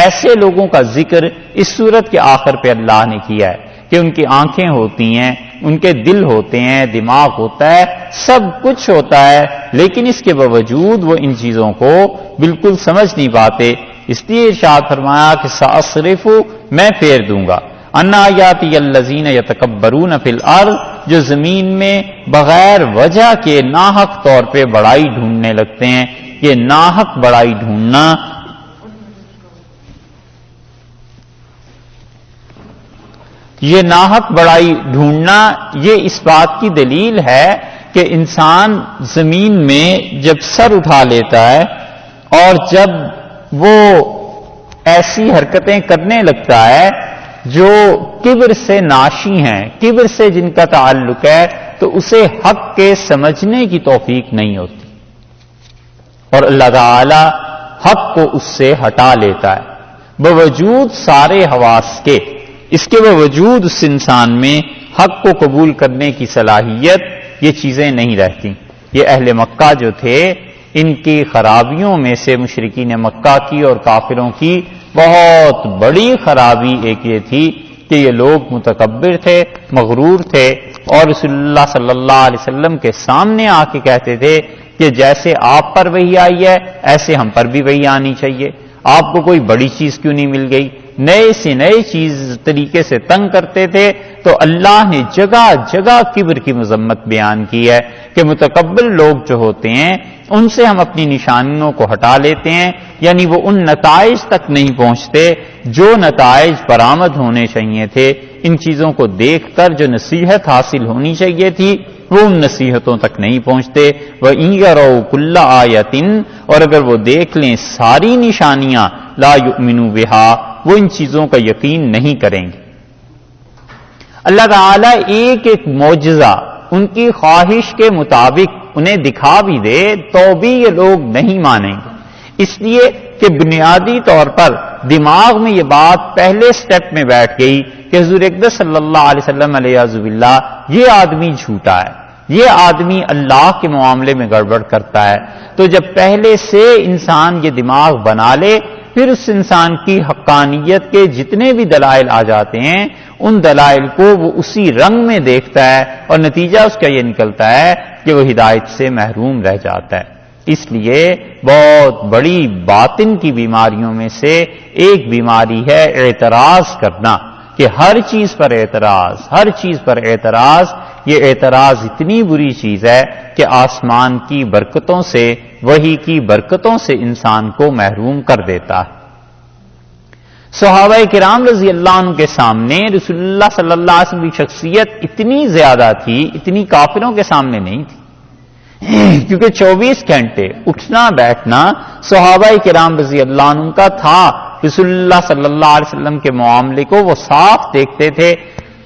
Speaker 1: ایسے لوگوں کا ذکر اس سورت کے آخر پہ اللہ نے کیا ہے کہ ان کی آنکھیں ہوتی ہیں، ان کے دل ہوتے ہیں، دماغ ہوتا ہے، سب کچھ ہوتا ہے، لیکن اس کے باوجود وہ ان چیزوں کو بالکل سمجھ نہیں پاتے۔ اس لیے ارشاد فرمایا کہ سأصرف میں پھیر دوں گا، ان آیاتی الذین یتکبرون فی الارض جو زمین میں بغیر وجہ کے ناحق طور پہ بڑائی ڈھونڈنے لگتے ہیں۔ یہ ناحق بڑائی ڈھونڈنا یہ اس بات کی دلیل ہے کہ انسان زمین میں جب سر اٹھا لیتا ہے اور جب وہ ایسی حرکتیں کرنے لگتا ہے جو کبر سے ناشی ہیں، کبر سے جن کا تعلق ہے، تو اسے حق کے سمجھنے کی توفیق نہیں ہوتی، اور اللہ تعالی حق کو اس سے ہٹا لیتا ہے باوجود سارے حواس کے۔ اس کے باوجود اس انسان میں حق کو قبول کرنے کی صلاحیت یہ چیزیں نہیں رہتی۔ یہ اہل مکہ جو تھے، ان کی خرابیوں میں سے مشرکین مکہ کی اور کافروں کی بہت بڑی خرابی ایک یہ تھی کہ یہ لوگ متکبر تھے، مغرور تھے، اور رسول اللہ صلی اللہ علیہ وسلم کے سامنے آ کے کہتے تھے کہ جیسے آپ پر وحی آئی ہے ایسے ہم پر بھی وحی آنی چاہیے، آپ کو کوئی بڑی چیز کیوں نہیں مل گئی؟ نئے سے نئے چیز طریقے سے تنگ کرتے تھے۔ تو اللہ نے جگہ جگہ کبر کی مذمت بیان کی ہے کہ متکبر لوگ جو ہوتے ہیں ان سے ہم اپنی نشانیوں کو ہٹا لیتے ہیں، یعنی وہ ان نتائج تک نہیں پہنچتے جو نتائج برآمد ہونے چاہیے تھے۔ ان چیزوں کو دیکھ کر جو نصیحت حاصل ہونی چاہیے تھی وہ ان نصیحتوں تک نہیں پہنچتے۔ وَإِن يَرَوْا كُلَّ آیَةٍ اور اگر وہ دیکھ لیں ساری نشانیاں، لا یؤمنوا بہا وہ ان چیزوں کا یقین نہیں کریں گے۔ اللہ تعالیٰ ایک ایک معجزہ ان کی خواہش کے مطابق انہیں دکھا بھی دے تو بھی یہ لوگ نہیں مانیں گے، اس لیے کہ بنیادی طور پر دماغ میں یہ بات پہلے سٹیپ میں بیٹھ گئی کہ حضور اقدس صلی اللہ علیہ وسلم علیہ باللہ یہ آدمی جھوٹا ہے، یہ آدمی اللہ کے معاملے میں گڑبڑ کرتا ہے۔ تو جب پہلے سے انسان یہ دماغ بنا لے، پھر اس انسان کی حقانیت کے جتنے بھی دلائل آ جاتے ہیں ان دلائل کو وہ اسی رنگ میں دیکھتا ہے، اور نتیجہ اس کا یہ نکلتا ہے کہ وہ ہدایت سے محروم رہ جاتا ہے۔ اس لیے بہت بڑی باطن کی بیماریوں میں سے ایک بیماری ہے اعتراض کرنا، کہ ہر چیز پر اعتراض، ہر چیز پر اعتراض۔ یہ اعتراض اتنی بری چیز ہے کہ آسمان کی برکتوں سے، وحی کی برکتوں سے انسان کو محروم کر دیتا ہے۔ صحابہ کرام رضی اللہ عنہ کے سامنے رسول اللہ صلی اللہ علیہ وسلم کی شخصیت اتنی زیادہ تھی، اتنی کافروں کے سامنے نہیں تھی، کیونکہ 24 گھنٹے اٹھنا بیٹھنا صحابہ کرام رضی اللہ عنہ کا تھا۔ رسول اللہ صلی اللہ علیہ وسلم کے معاملے کو وہ صاف دیکھتے تھے،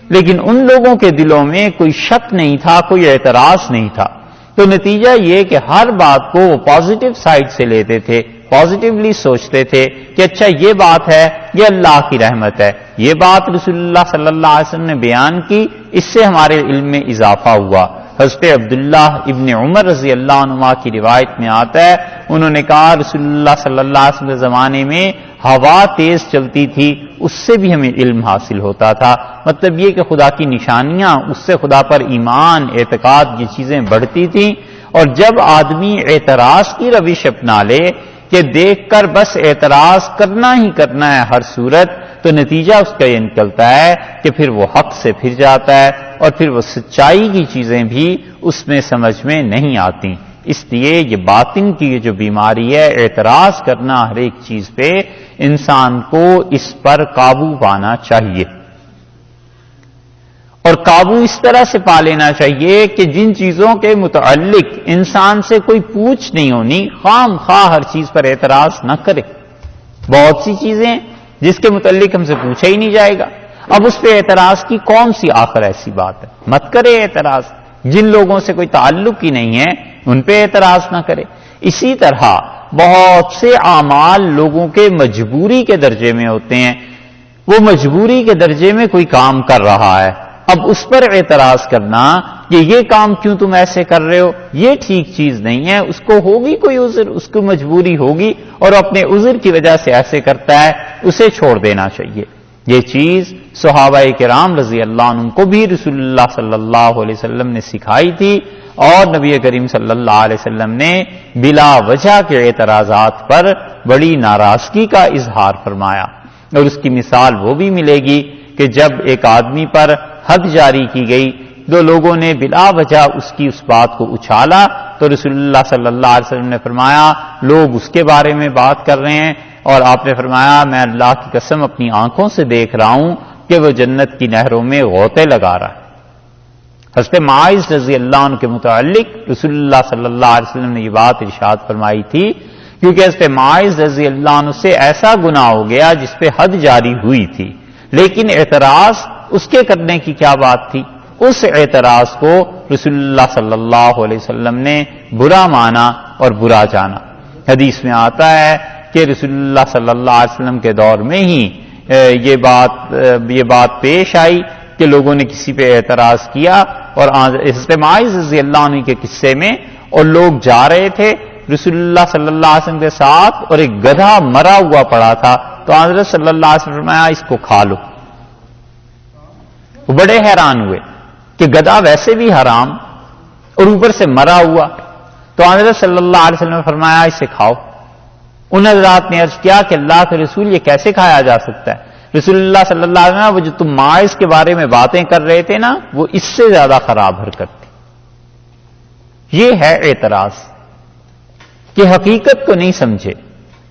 Speaker 1: لیکن ان لوگوں کے دلوں میں کوئی شک نہیں تھا، کوئی اعتراض نہیں تھا۔ تو نتیجہ یہ کہ ہر بات کو وہ پازیٹو سائڈ سے لیتے تھے، پازیٹیولی سوچتے تھے کہ اچھا یہ بات ہے، یہ اللہ کی رحمت ہے، یہ بات رسول اللہ صلی اللہ علیہ وسلم نے بیان کی، اس سے ہمارے علم میں اضافہ ہوا۔ حضرت عبداللہ ابن عمر رضی اللہ عنہ کی روایت میں آتا ہے، انہوں نے کہا رسول اللہ صلی اللہ علیہ وسلم کے زمانے میں ہوا تیز چلتی تھی، اس سے بھی ہمیں علم حاصل ہوتا تھا۔ مطلب یہ کہ خدا کی نشانیاں، اس سے خدا پر ایمان، اعتقاد، یہ چیزیں بڑھتی تھیں۔ اور جب آدمی اعتراض کی روش اپنا لے کہ دیکھ کر بس اعتراض کرنا ہی کرنا ہے ہر صورت، تو نتیجہ اس کا یہ نکلتا ہے کہ پھر وہ حق سے پھر جاتا ہے، اور پھر وہ سچائی کی چیزیں بھی اس میں سمجھ میں نہیں آتی۔ اس لیے یہ باطن کی یہ جو بیماری ہے، اعتراض کرنا ہر ایک چیز پہ، انسان کو اس پر قابو پانا چاہیے۔ اور قابو اس طرح سے پا لینا چاہیے کہ جن چیزوں کے متعلق انسان سے کوئی پوچھ نہیں ہونی، خام خواہ ہر چیز پر اعتراض نہ کرے۔ بہت سی چیزیں جس کے متعلق ہم سے پوچھا ہی نہیں جائے گا، اب اس پہ اعتراض کی کون سی آخر ایسی بات ہے؟ مت کرے اعتراض۔ جن لوگوں سے کوئی تعلق ہی نہیں ہے ان پہ اعتراض نہ کرے۔ اسی طرح بہت سے اعمال لوگوں کے مجبوری کے درجے میں ہوتے ہیں، وہ مجبوری کے درجے میں کوئی کام کر رہا ہے، اب اس پر اعتراض کرنا کہ یہ کام کیوں تم ایسے کر رہے ہو، یہ ٹھیک چیز نہیں ہے۔ اس کو ہوگی کوئی عذر، اس کو مجبوری ہوگی اور اپنے عذر کی وجہ سے ایسے کرتا ہے، اسے چھوڑ دینا چاہیے۔ یہ چیز صحابہ کرام رضی اللہ عنہم کو بھی رسول اللہ صلی اللہ علیہ وسلم نے سکھائی تھی، اور نبی کریم صلی اللہ علیہ وسلم نے بلا وجہ کے اعتراضات پر بڑی ناراضگی کا اظہار فرمایا۔ اور اس کی مثال وہ بھی ملے گی کہ جب ایک آدمی پر حد جاری کی گئی تو لوگوں نے بلا وجہ اس بات کو اچھالا، تو رسول اللہ صلی اللہ علیہ وسلم نے فرمایا لوگ اس کے بارے میں بات کر رہے ہیں، اور آپ نے فرمایا میں اللہ کی قسم اپنی آنکھوں سے دیکھ رہا ہوں کہ وہ جنت کی نہروں میں غوطے لگا رہا ہے۔ حضرت معاذ رضی اللہ عنہ کے متعلق رسول اللہ صلی اللہ علیہ وسلم نے یہ بات ارشاد فرمائی تھی، کیونکہ حضرت معاذ رضی اللہ عنہ سے ایسا گناہ ہو گیا جس پہ حد جاری ہوئی تھی، لیکن اعتراض اس کے کرنے کی کیا بات تھی؟ اس اعتراض کو رسول اللہ صلی اللہ علیہ وسلم نے برا مانا اور برا جانا۔ حدیث میں آتا ہے کہ رسول اللہ صلی اللہ علیہ وسلم کے دور میں ہی یہ بات پیش آئی کہ لوگوں نے کسی پہ اعتراض کیا، اور حضرت معاذ رضی اللہ عنہ کے قصے میں، اور لوگ جا رہے تھے رسول اللہ صلی اللہ علیہ وسلم کے ساتھ، اور ایک گدھا مرا ہوا پڑا تھا، تو حضرت صلی اللہ علیہ وسلم نے فرمایا اس کو کھا لو۔ وہ بڑے حیران ہوئے کہ گدھا ویسے بھی حرام اور اوپر سے مرا ہوا، تو حضرت صلی اللہ علیہ وسلم نے فرمایا اسے کھاؤ۔ ان حضرات نے عرض کیا کہ اللہ کے رسول یہ کیسے کھایا جا سکتا ہے؟ رسول اللہ صلی اللہ علیہ وسلم وہ جو تم معاذ کے بارے میں باتیں کر رہے تھے نا، وہ اس سے زیادہ خراب حرکت تھی۔ یہ ہے اعتراض کہ حقیقت کو نہیں سمجھے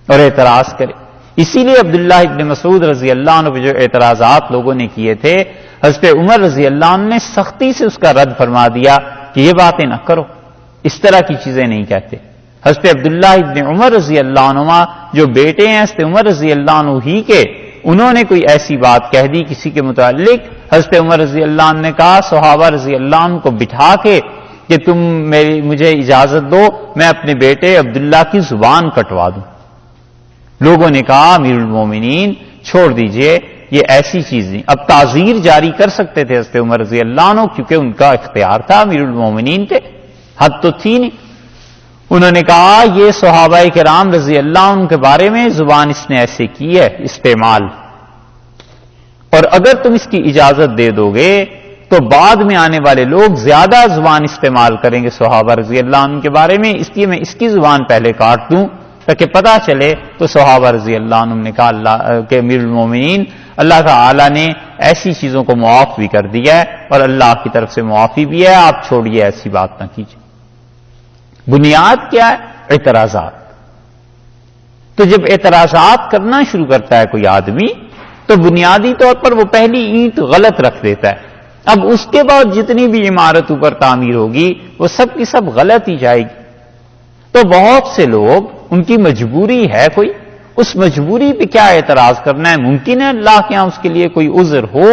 Speaker 1: اور اعتراض کرے۔ اسی لیے عبداللہ ابن مسعود رضی اللہ عنہ پہ جو اعتراضات لوگوں نے کیے تھے، حضرت عمر رضی اللہ عنہ نے سختی سے اس کا رد فرما دیا کہ یہ باتیں نہ کرو، اس طرح کی چیزیں نہیں کہتے۔ حضرت عبداللہ ابن عمر رضی اللہ عنہ جو بیٹے ہیں حضرت عمر رضی اللہ عنہ ہی کے، انہوں نے کوئی ایسی بات کہہ دی کسی کے متعلق، حضرت عمر رضی اللہ عنہ نے کہا صحابہ رضی اللہ عنہ کو بٹھا کے کہ تم مجھے اجازت دو میں اپنے بیٹے عبداللہ کی زبان کٹوا دوں۔ لوگوں نے کہا امیر المومنین چھوڑ دیجئے، یہ ایسی چیز نہیں۔ اب تعزیر جاری کر سکتے تھے حضرت عمر رضی اللہ عنہ، کیونکہ ان کا اختیار تھا، امیر المومنین تھے، حد تو تھی نہیں۔ انہوں نے کہا یہ صحابہ کرام رضی اللہ عنہ کے بارے میں زبان اس نے ایسے کی ہے استعمال، اور اگر تم اس کی اجازت دے دو گے تو بعد میں آنے والے لوگ زیادہ زبان استعمال کریں گے صحابہ رضی اللہ عنہ کے بارے میں، اس لیے میں اس کی زبان پہلے کاٹ دوں تاکہ پتہ چلے۔ تو صحابہ رضی اللہ عنہ نے کہا اللہ کے امیر المومنین، اللہ تعالی نے ایسی چیزوں کو معاف بھی کر دیا ہے اور اللہ کی طرف سے معافی بھی ہے، آپ چھوڑیے ایسی بات نہ کیجیے۔ بنیاد کیا ہے؟ اعتراضات۔ تو جب اعتراضات کرنا شروع کرتا ہے کوئی آدمی تو بنیادی طور پر وہ پہلی اینٹ غلط رکھ دیتا ہے، اب اس کے بعد جتنی بھی عمارت اوپر تعمیر ہوگی وہ سب کی سب غلط ہی جائے گی۔ تو بہت سے لوگ ان کی مجبوری ہے کوئی، اس مجبوری پہ کیا اعتراض کرنا ہے؟ ممکن ہے اللہ کے یہاں اس کے لیے کوئی عذر ہو،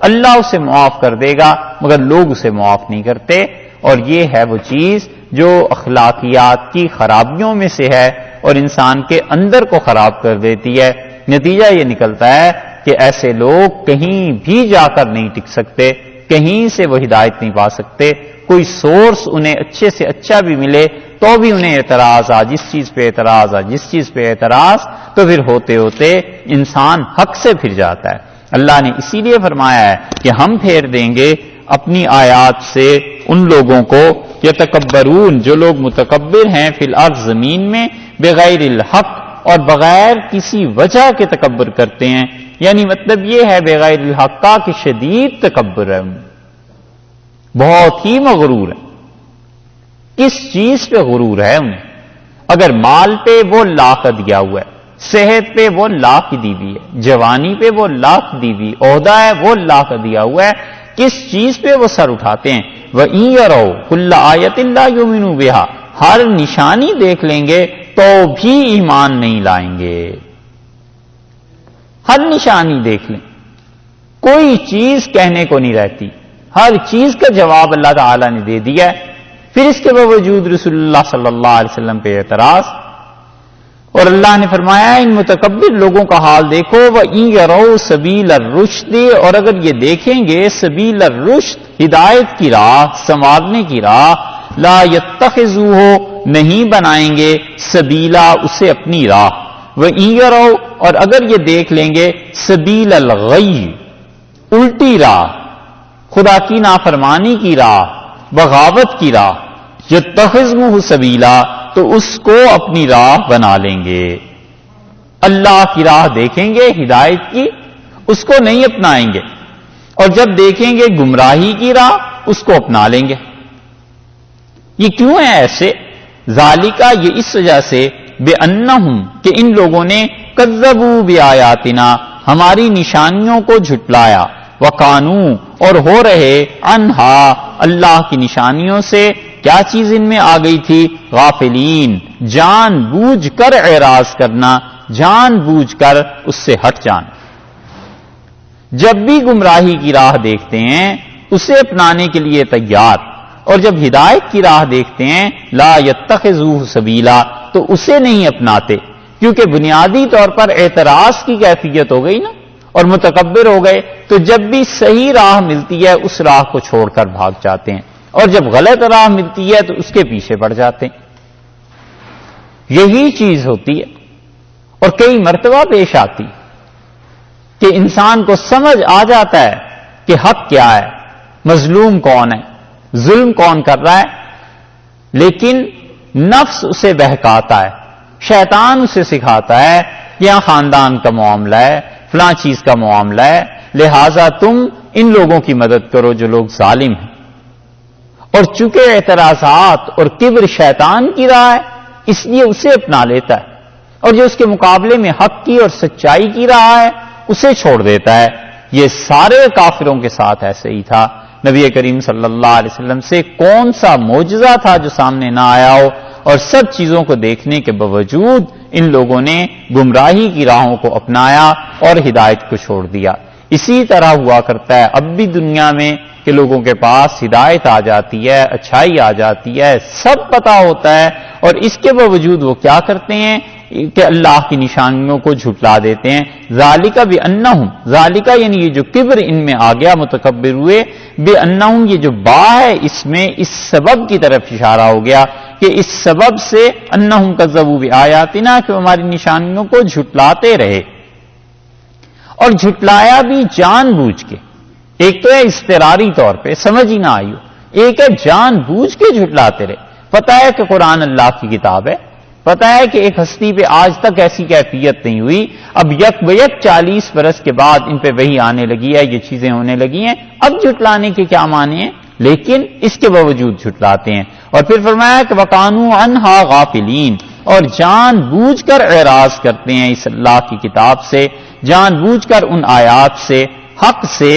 Speaker 1: اللہ اسے معاف کر دے گا، مگر لوگ اسے معاف نہیں کرتے، اور یہ ہے وہ چیز جو اخلاقیات کی خرابیوں میں سے ہے اور انسان کے اندر کو خراب کر دیتی ہے۔ نتیجہ یہ نکلتا ہے کہ ایسے لوگ کہیں بھی جا کر نہیں ٹک سکتے، کہیں سے وہ ہدایت نہیں پا سکتے، کوئی سورس انہیں اچھے سے اچھا بھی ملے تو بھی انہیں اعتراض جس چیز پہ اعتراض جس چیز پہ اعتراض، تو پھر ہوتے ہوتے انسان حق سے پھر جاتا ہے۔ اللہ نے اسی لیے فرمایا ہے کہ ہم پھیر دیں گے اپنی آیات سے ان لوگوں کو یتکبرون، جو لوگ متکبر ہیں فی الارض زمین میں، بغیر الحق، اور بغیر کسی وجہ کے تکبر کرتے ہیں، یعنی مطلب یہ ہے بغیر الحق کا کہ شدید تکبر ہے، بہت ہی مغرور ہے۔ کس چیز پہ غرور ہے انہیں؟ اگر مال پہ وہ لاکھ دیا ہوا ہے، صحت پہ وہ لاکھ دی ہوئی ہے، جوانی پہ وہ لاکھ دی ہوئی، عہدہ ہے وہ لاکھ دیا ہوا ہے، کس چیز پہ وہ سر اٹھاتے ہیں؟ وَإِن يَرَوْا كُلَّ آیَةٍ لَا يُؤْمِنُوا بِهَا، ہر نشانی دیکھ لیں گے تو بھی ایمان نہیں لائیں گے. ہر نشانی دیکھ لیں، کوئی چیز کہنے کو نہیں رہتی، ہر چیز کا جواب اللہ تعالی نے دے دیا ہے. پھر اس کے باوجود رسول اللہ صلی اللہ علیہ وسلم پہ اعتراض، اور اللہ نے فرمایا ان متکبر لوگوں کا حال دیکھو. وَإِن يَرَوْا سَبِيلَ الرُّشْدِ، اور اگر یہ دیکھیں گے سبیل الرشد، ہدایت کی راہ، سنوارنے کی راہ، لا يَتَّخِذُوهُ، نہیں بنائیں گے سبیلا، اسے اپنی راہ. وَإِن يَرَوْا، اور اگر یہ دیکھ لیں گے سبیل الغی، الٹی راہ، خدا کی نافرمانی کی راہ، بغاوت کی راہ، يَتَّخِذُوهُ سبیلا، تو اس کو اپنی راہ بنا لیں گے. اللہ کی راہ دیکھیں گے ہدایت کی، اس کو نہیں اپنائیں گے، اور جب دیکھیں گے گمراہی کی راہ اس کو اپنا لیں گے. یہ کیوں ہے ایسے؟ ذالکا، یہ اس وجہ سے، بِأَنَّهُمْ، کہ ان لوگوں نے کذبوا بِآیاتنا، ہماری نشانیوں کو جھٹلایا، وَقَانُوا، اور ہو رہے، عنہا، اللہ کی نشانیوں سے، کیا چیز ان میں آ گئی تھی؟ غافلین، جان بوجھ کر اعراض کرنا، جان بوجھ کر اس سے ہٹ جانا. جب بھی گمراہی کی راہ دیکھتے ہیں اسے اپنانے کے لیے تیار، اور جب ہدایت کی راہ دیکھتے ہیں لا يتخذوه سبیلا، تو اسے نہیں اپناتے، کیونکہ بنیادی طور پر اعتراض کی کیفیت ہو گئی نا، اور متکبر ہو گئے، تو جب بھی صحیح راہ ملتی ہے اس راہ کو چھوڑ کر بھاگ جاتے ہیں، اور جب غلط راہ ملتی ہے تو اس کے پیچھے پڑ جاتے ہیں. یہی چیز ہوتی ہے، اور کئی مرتبہ پیش آتی کہ انسان کو سمجھ آ جاتا ہے کہ حق کیا ہے، مظلوم کون ہے، ظلم کون کر رہا ہے، لیکن نفس اسے بہکاتا ہے، شیطان اسے سکھاتا ہے کہ یہاں خاندان کا معاملہ ہے، فلاں چیز کا معاملہ ہے، لہذا تم ان لوگوں کی مدد کرو جو لوگ ظالم ہیں. اور چونکہ اعتراضات اور کبر شیطان کی راہ ہے، اس لیے اسے اپنا لیتا ہے، اور جو اس کے مقابلے میں حق کی اور سچائی کی راہ ہے اسے چھوڑ دیتا ہے. یہ سارے کافروں کے ساتھ ایسے ہی تھا. نبی کریم صلی اللہ علیہ وسلم سے کون سا معجزہ تھا جو سامنے نہ آیا ہو، اور سب چیزوں کو دیکھنے کے باوجود ان لوگوں نے گمراہی کی راہوں کو اپنایا اور ہدایت کو چھوڑ دیا. اسی طرح ہوا کرتا ہے اب بھی دنیا میں کہ لوگوں کے پاس ہدایت آ جاتی ہے، اچھائی آ جاتی ہے، سب پتہ ہوتا ہے، اور اس کے باوجود وہ کیا کرتے ہیں کہ اللہ کی نشانیوں کو جھٹلا دیتے ہیں. ذالک بانہم، ذالک یعنی یہ جو کبر ان میں آ گیا، متکبر ہوئے، بانہم یہ جو با ہے اس میں اس سبب کی طرف اشارہ ہو گیا کہ اس سبب سے انہم کذبوا بآیاتنا، کہ ہماری نشانیوں کو جھٹلاتے رہے، اور جھٹلایا بھی جان بوجھ کے. ایک تو ہے اضطراری طور پہ سمجھ ہی نہ آئی ہو، ایک ہے جان بوجھ کے جھٹلاتے رہے. پتہ ہے کہ قرآن اللہ کی کتاب ہے، پتہ ہے کہ ایک ہستی پہ آج تک ایسی کیفیت نہیں ہوئی، اب یک بیک 40 برس کے بعد ان پہ وحی آنے لگی ہے، یہ چیزیں ہونے لگی ہیں، اب جھٹلانے کے کیا معنی ہیں؟ لیکن اس کے باوجود جھٹلاتے ہیں. اور پھر فرمایا کہ وَقَانُوا عَنْهَا غَافِلِينَ، اور جان بوجھ کر اعراض کرتے ہیں اس اللہ کی کتاب سے، جان بوجھ کر ان آیات سے، حق سے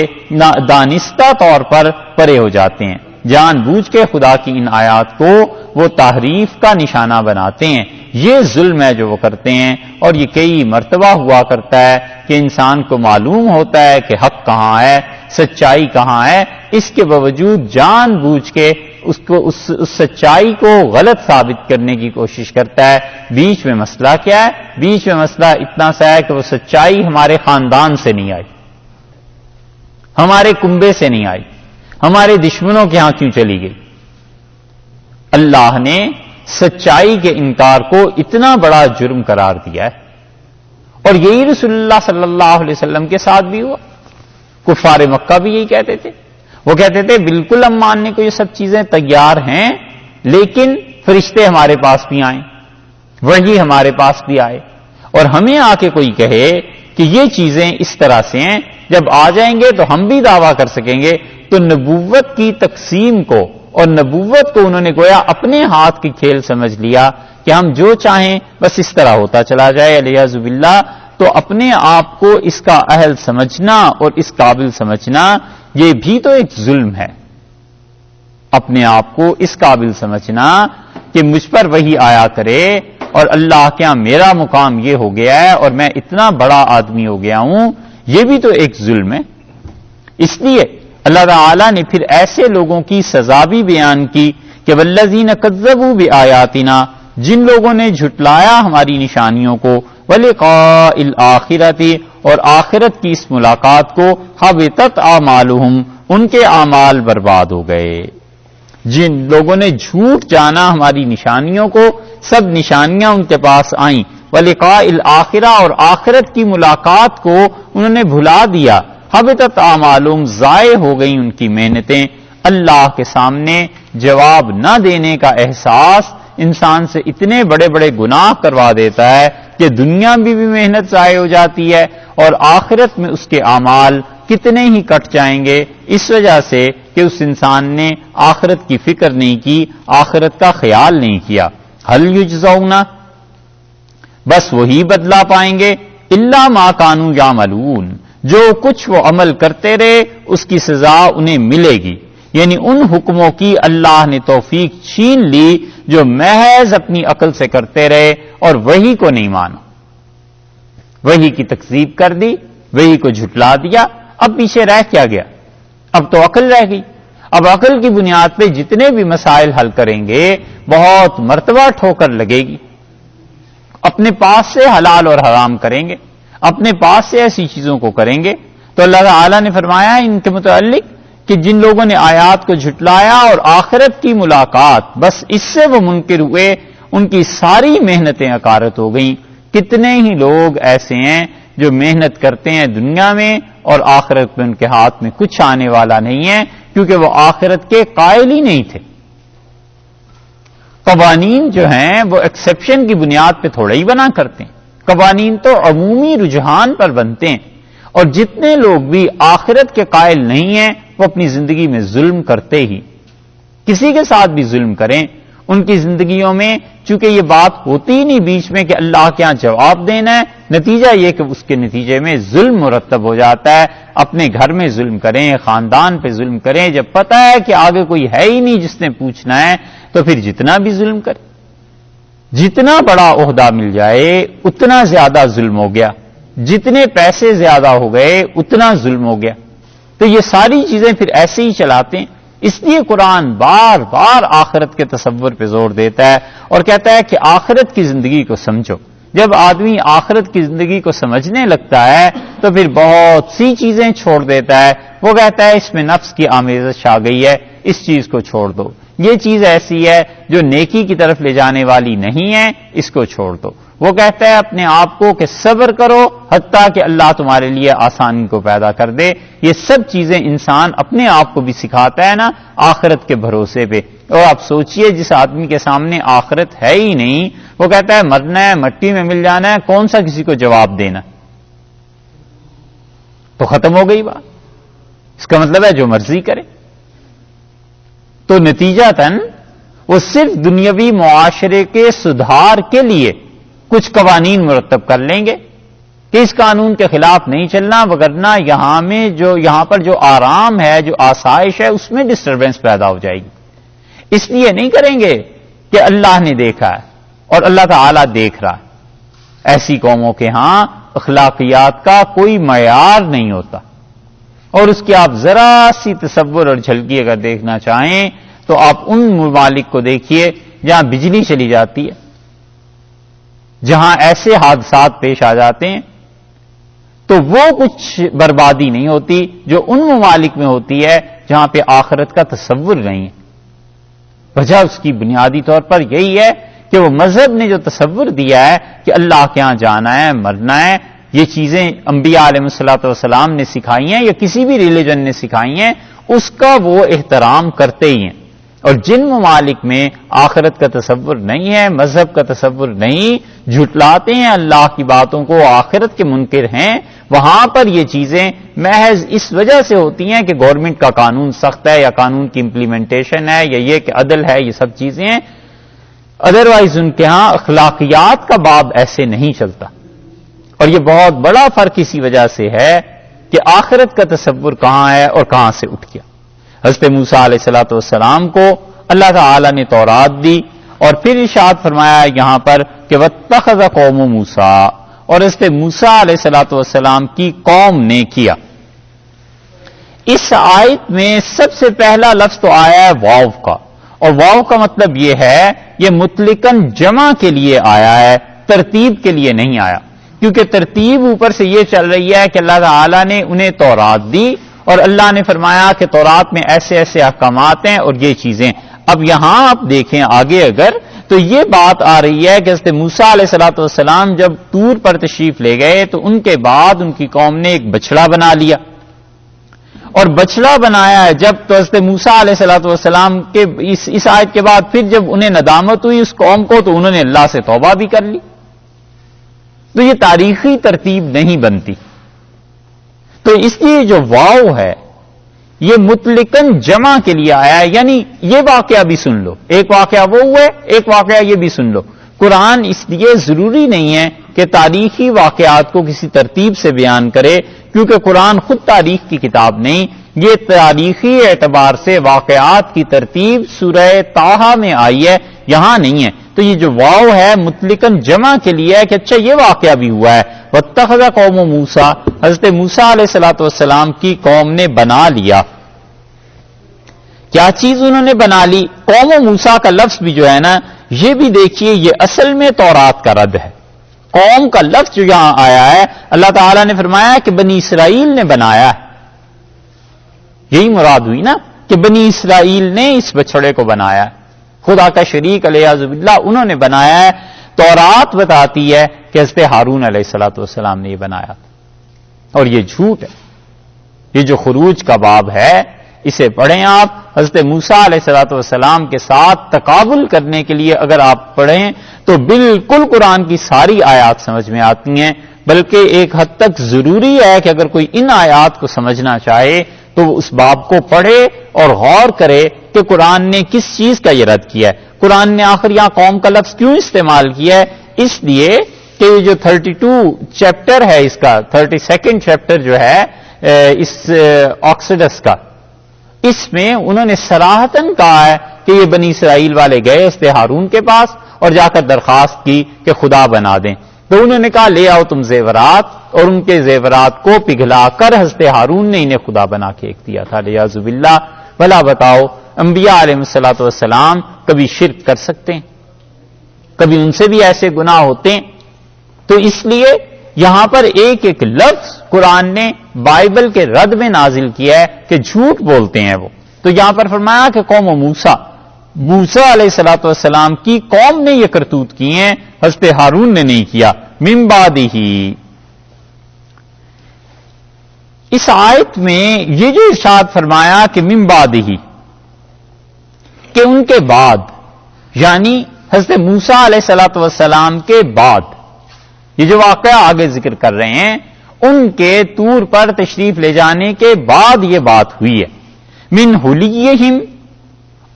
Speaker 1: دانستہ طور پر پرے ہو جاتے ہیں، جان بوجھ کے خدا کی ان آیات کو وہ تحریف کا نشانہ بناتے ہیں. یہ ظلم ہے جو وہ کرتے ہیں، اور یہ کئی مرتبہ ہوا کرتا ہے کہ انسان کو معلوم ہوتا ہے کہ حق کہاں ہے، سچائی کہاں ہے، اس کے باوجود جان بوجھ کے اس سچائی کو غلط ثابت کرنے کی کوشش کرتا ہے. بیچ میں مسئلہ کیا ہے؟ بیچ میں مسئلہ اتنا سا ہے کہ وہ سچائی ہمارے خاندان سے نہیں آئی، ہمارے کنبے سے نہیں آئی، ہمارے دشمنوں کے ہاں کیوں چلی گئی. اللہ نے سچائی کے انکار کو اتنا بڑا جرم قرار دیا ہے، اور یہی رسول اللہ صلی اللہ علیہ وسلم کے ساتھ بھی ہوا. کفار مکہ بھی یہی کہتے تھے، وہ کہتے تھے بالکل ہم ماننے کو یہ سب چیزیں تیار ہیں، لیکن فرشتے ہمارے پاس بھی آئیں، وحی ہمارے پاس بھی آئے، اور ہمیں آ کے کوئی کہے کہ یہ چیزیں اس طرح سے ہیں، جب آ جائیں گے تو ہم بھی دعویٰ کر سکیں گے. تو نبوت کی تقسیم کو اور نبوت کو انہوں نے گویا اپنے ہاتھ کی کھیل سمجھ لیا کہ ہم جو چاہیں بس اس طرح ہوتا چلا جائے، الیاذ باللہ. تو اپنے آپ کو اس کا اہل سمجھنا اور اس قابل سمجھنا یہ بھی تو ایک ظلم ہے. اپنے آپ کو اس قابل سمجھنا کہ مجھ پر وہی آیا کرے اور اللہ کے ہاں میرا مقام یہ ہو گیا ہے اور میں اتنا بڑا آدمی ہو گیا ہوں، یہ بھی تو ایک ظلم ہے. اس لیے اللہ تعالی نے پھر ایسے لوگوں کی سزا بھی بیان کی کہ والذین کذبوا بآیاتنا، جن لوگوں نے جھٹلایا ہماری نشانیوں کو، ولقاء الآخرۃ، اور آخرت کی اس ملاقات کو، حبطت اعمالہم، ان کے اعمال برباد ہو گئے. جن لوگوں نے جھوٹ جانا ہماری نشانیوں کو، سب نشانیاں ان کے پاس آئیں، ولقاء الآخرہ، اور آخرت کی ملاقات کو انہوں نے بھلا دیا، حبطت اعمالہم، ضائع ہو گئیں ان کی محنتیں. اللہ کے سامنے جواب نہ دینے کا احساس انسان سے اتنے بڑے بڑے گناہ کروا دیتا ہے کہ دنیا میں بھی محنت ضائع ہو جاتی ہے اور آخرت میں اس کے اعمال کتنے ہی کٹ جائیں گے، اس وجہ سے کہ اس انسان نے آخرت کی فکر نہیں کی، آخرت کا خیال نہیں کیا. هل یجزون، بس وہی بدلہ پائیں گے، الا ما کانوا یعملون، جو کچھ وہ عمل کرتے رہے اس کی سزا انہیں ملے گی. یعنی ان حکموں کی اللہ نے توفیق چھین لی جو محض اپنی عقل سے کرتے رہے اور وحی کو نہیں مانا، وحی کی تکذیب کر دی، وحی کو جھٹلا دیا. اب پیچھے رہ کیا گیا؟ اب تو عقل رہ گئی. اب عقل کی بنیاد پہ جتنے بھی مسائل حل کریں گے بہت مرتبہ ٹھوکر لگے گی. اپنے پاس سے حلال اور حرام کریں گے، اپنے پاس سے ایسی چیزوں کو کریں گے. تو اللہ تعالی نے فرمایا ان کے متعلق کہ جن لوگوں نے آیات کو جھٹلایا اور آخرت کی ملاقات، بس اس سے وہ منکر ہوئے، ان کی ساری محنتیں عکارت ہو گئیں. کتنے ہی لوگ ایسے ہیں جو محنت کرتے ہیں دنیا میں اور آخرت میں ان کے ہاتھ میں کچھ آنے والا نہیں ہے، کیونکہ وہ آخرت کے قائل ہی نہیں تھے. قوانین جو ہیں وہ ایکسیپشن کی بنیاد پہ تھوڑا ہی بنا کرتے ہیں، قوانین تو عمومی رجحان پر بنتے ہیں. اور جتنے لوگ بھی آخرت کے قائل نہیں ہیں وہ اپنی زندگی میں ظلم کرتے ہی، کسی کے ساتھ بھی ظلم کریں، ان کی زندگیوں میں چونکہ یہ بات ہوتی ہی نہیں بیچ میں کہ اللہ کے ہاں جواب دینا ہے، نتیجہ یہ کہ اس کے نتیجے میں ظلم مرتب ہو جاتا ہے. اپنے گھر میں ظلم کریں، خاندان پہ ظلم کریں، جب پتہ ہے کہ آگے کوئی ہے ہی نہیں جس نے پوچھنا ہے تو پھر جتنا بھی ظلم کرے، جتنا بڑا عہدہ مل جائے اتنا زیادہ ظلم ہو گیا، جتنے پیسے زیادہ ہو گئے اتنا ظلم ہو گیا. تو یہ ساری چیزیں پھر ایسے ہی چلاتے ہیں. اس لیے قرآن بار بار آخرت کے تصور پہ زور دیتا ہے اور کہتا ہے کہ آخرت کی زندگی کو سمجھو. جب آدمی آخرت کی زندگی کو سمجھنے لگتا ہے تو پھر بہت سی چیزیں چھوڑ دیتا ہے. وہ کہتا ہے اس میں نفس کی آمیزش آ گئی ہے، اس چیز کو چھوڑ دو، یہ چیز ایسی ہے جو نیکی کی طرف لے جانے والی نہیں ہے، اس کو چھوڑ دو. وہ کہتا ہے اپنے آپ کو کہ صبر کرو حتیٰ کہ اللہ تمہارے لیے آسانی کو پیدا کر دے. یہ سب چیزیں انسان اپنے آپ کو بھی سکھاتا ہے نا آخرت کے بھروسے پہ. اور آپ سوچئے جس آدمی کے سامنے آخرت ہے ہی نہیں، وہ کہتا ہے مرنا ہے، مٹی میں مل جانا ہے، کون سا کسی کو جواب دینا، تو ختم ہو گئی بات. اس کا مطلب ہے جو مرضی کرے. تو نتیجتاً وہ صرف دنیاوی معاشرے کے سدھار کے لیے کچھ قوانین مرتب کر لیں گے کہ اس قانون کے خلاف نہیں چلنا، وگرنہ یہاں پر جو آرام ہے، جو آسائش ہے، اس میں ڈسٹربنس پیدا ہو جائے گی. اس لیے نہیں کریں گے کہ اللہ نے دیکھا ہے اور اللہ تعالی دیکھ رہا ہے. ایسی قوموں کے ہاں اخلاقیات کا کوئی معیار نہیں ہوتا. اور اس کی آپ ذرا سی تصور اور جھلکی اگر دیکھنا چاہیں تو آپ ان ممالک کو دیکھیے جہاں بجلی چلی جاتی ہے، جہاں ایسے حادثات پیش آ جاتے ہیں تو وہ کچھ بربادی نہیں ہوتی جو ان ممالک میں ہوتی ہے جہاں پہ آخرت کا تصور نہیں ہے. وجہ اس کی بنیادی طور پر یہی ہے کہ وہ مذہب نے جو تصور دیا ہے کہ اللہ کے ہاں جانا ہے، مرنا ہے، یہ چیزیں انبیاء علیہ الصلوۃ والسلام نے سکھائی ہیں یا کسی بھی ریلیجن نے سکھائی ہیں، اس کا وہ احترام کرتے ہی ہیں. اور جن ممالک میں آخرت کا تصور نہیں ہے، مذہب کا تصور نہیں، جھٹلاتے ہیں اللہ کی باتوں کو، آخرت کے منکر ہیں، وہاں پر یہ چیزیں محض اس وجہ سے ہوتی ہیں کہ گورنمنٹ کا قانون سخت ہے یا قانون کی امپلیمنٹیشن ہے یا یہ کہ عدل ہے، یہ سب چیزیں ہیں. ادروائز ان کے ہاں اخلاقیات کا باب ایسے نہیں چلتا. اور یہ بہت بڑا فرق اسی وجہ سے ہے کہ آخرت کا تصور کہاں ہے اور کہاں سے اٹھ گیا۔ حضرت موسیٰ علیہ الصلوۃ والسلام کو اللہ تعالی نے تورات دی، اور پھر ارشاد فرمایا یہاں پر کہ واتخذ قوم موسیٰ، اور حضرت موسیٰ علیہ الصلوۃ والسلام کی قوم نے کیا۔ اس آیت میں سب سے پہلا لفظ تو آیا ہے واو کا، اور واو کا مطلب یہ ہے یہ مطلقاً جمع کے لیے آیا ہے، ترتیب کے لیے نہیں آیا، کیونکہ ترتیب اوپر سے یہ چل رہی ہے کہ اللہ تعالیٰ نے انہیں تورات دی اور اللہ نے فرمایا کہ تورات میں ایسے ایسے احکامات ہیں اور یہ چیزیں۔ اب یہاں آپ دیکھیں آگے اگر تو یہ بات آ رہی ہے کہ حضرت موسیٰ علیہ الصلوۃ والسلام جب طور پر تشریف لے گئے تو ان کے بعد ان کی قوم نے ایک بچڑا بنا لیا، اور بچڑا بنایا ہے جب تو حضرت موسیٰ علیہ الصلوۃ والسلام کے اس آیت کے بعد پھر جب انہیں ندامت ہوئی اس قوم کو تو انہوں نے اللہ سے توبہ بھی کر لی۔ تو یہ تاریخی ترتیب نہیں بنتی، تو اس لیے جو واو ہے یہ مطلقاً جمع کے لیے آیا ہے، یعنی یہ واقعہ بھی سن لو، ایک واقعہ وہ ہوا ہے، ایک واقعہ یہ بھی سن لو۔ قرآن اس لیے ضروری نہیں ہے کہ تاریخی واقعات کو کسی ترتیب سے بیان کرے، کیونکہ قرآن خود تاریخ کی کتاب نہیں، یہ تاریخی اعتبار سے واقعات کی ترتیب سورہ طٰہٰ میں آئی ہے، یہاں نہیں ہے۔ تو یہ جو واو ہے مطلقاً جمع کے لیے ہے کہ اچھا یہ واقعہ بھی ہوا ہے، واتخذ قوم موسیٰ، حضرت موسیٰ علیہ الصلوۃ والسلام کی قوم نے بنا لیا۔ کیا چیز انہوں نے بنا لی؟ قوم موسیٰ کا لفظ بھی جو ہے نا یہ بھی دیکھیے یہ اصل میں تورات کا رد ہے۔ قوم کا لفظ جو یہاں آیا ہے اللہ تعالیٰ نے فرمایا کہ بنی اسرائیل نے بنایا ہے، یہی مراد ہوئی نا کہ بنی اسرائیل نے اس بچڑے کو بنایا ہے، خدا کا شریک علیہ باللہ انہوں نے بنایا ہے۔ تورات بتاتی ہے کہ حضرت ہارون علیہ الصلوۃ والسلام نے یہ بنایا، اور یہ جھوٹ ہے۔ یہ جو خروج کا باب ہے اسے پڑھیں آپ، حضرت موسیٰ علیہ الصلوۃ والسلام کے ساتھ تقابل کرنے کے لیے اگر آپ پڑھیں تو بالکل قرآن کی ساری آیات سمجھ میں آتی ہیں، بلکہ ایک حد تک ضروری ہے کہ اگر کوئی ان آیات کو سمجھنا چاہے تو اس باب کو پڑھے اور غور کرے کہ قرآن نے کس چیز کا یہ رد کیا ہے۔ قرآن نے آخر یہاں قوم کا لفظ کیوں استعمال کیا ہے؟ اس لیے کہ یہ جو 32 چیپٹر ہے اس کا 32nd چیپٹر جو ہے اس آکسیڈس کا، اس میں انہوں نے صراحتاً کہا ہے کہ یہ بنی اسرائیل والے گئے حضرت ہارون کے پاس اور جا کر درخواست کی کہ خدا بنا دیں، تو انہوں نے کہا لے آؤ تم زیورات، اور ان کے زیورات کو پگھلا کر حضرت ہارون نے انہیں خدا بنا کے ایک دیا تھا، لیاذ باللہ۔ بھلا بتاؤ انبیاء علیہ الصلوۃ والسلام کبھی شرک کر سکتے ہیں؟ کبھی ان سے بھی ایسے گناہ ہوتے ہیں؟ تو اس لیے یہاں پر ایک ایک لفظ قرآن نے بائبل کے رد میں نازل کیا ہے کہ جھوٹ بولتے ہیں وہ۔ تو یہاں پر فرمایا کہ قوم موسیٰ علیہ الصلوۃ والسلام کی قوم نے یہ کرتوت کی ہیں، حضرت ہارون نے نہیں کیا۔ من بعدہ، اس آیت میں یہ جو ارشاد فرمایا کہ من بعدہ کہ ان کے بعد، یعنی حضرت موسیٰ علیہ الصلوۃ والسلام کے بعد، یہ جو واقعہ آگے ذکر کر رہے ہیں ان کے طور پر تشریف لے جانے کے بعد یہ بات ہوئی ہے۔ من حلیہم،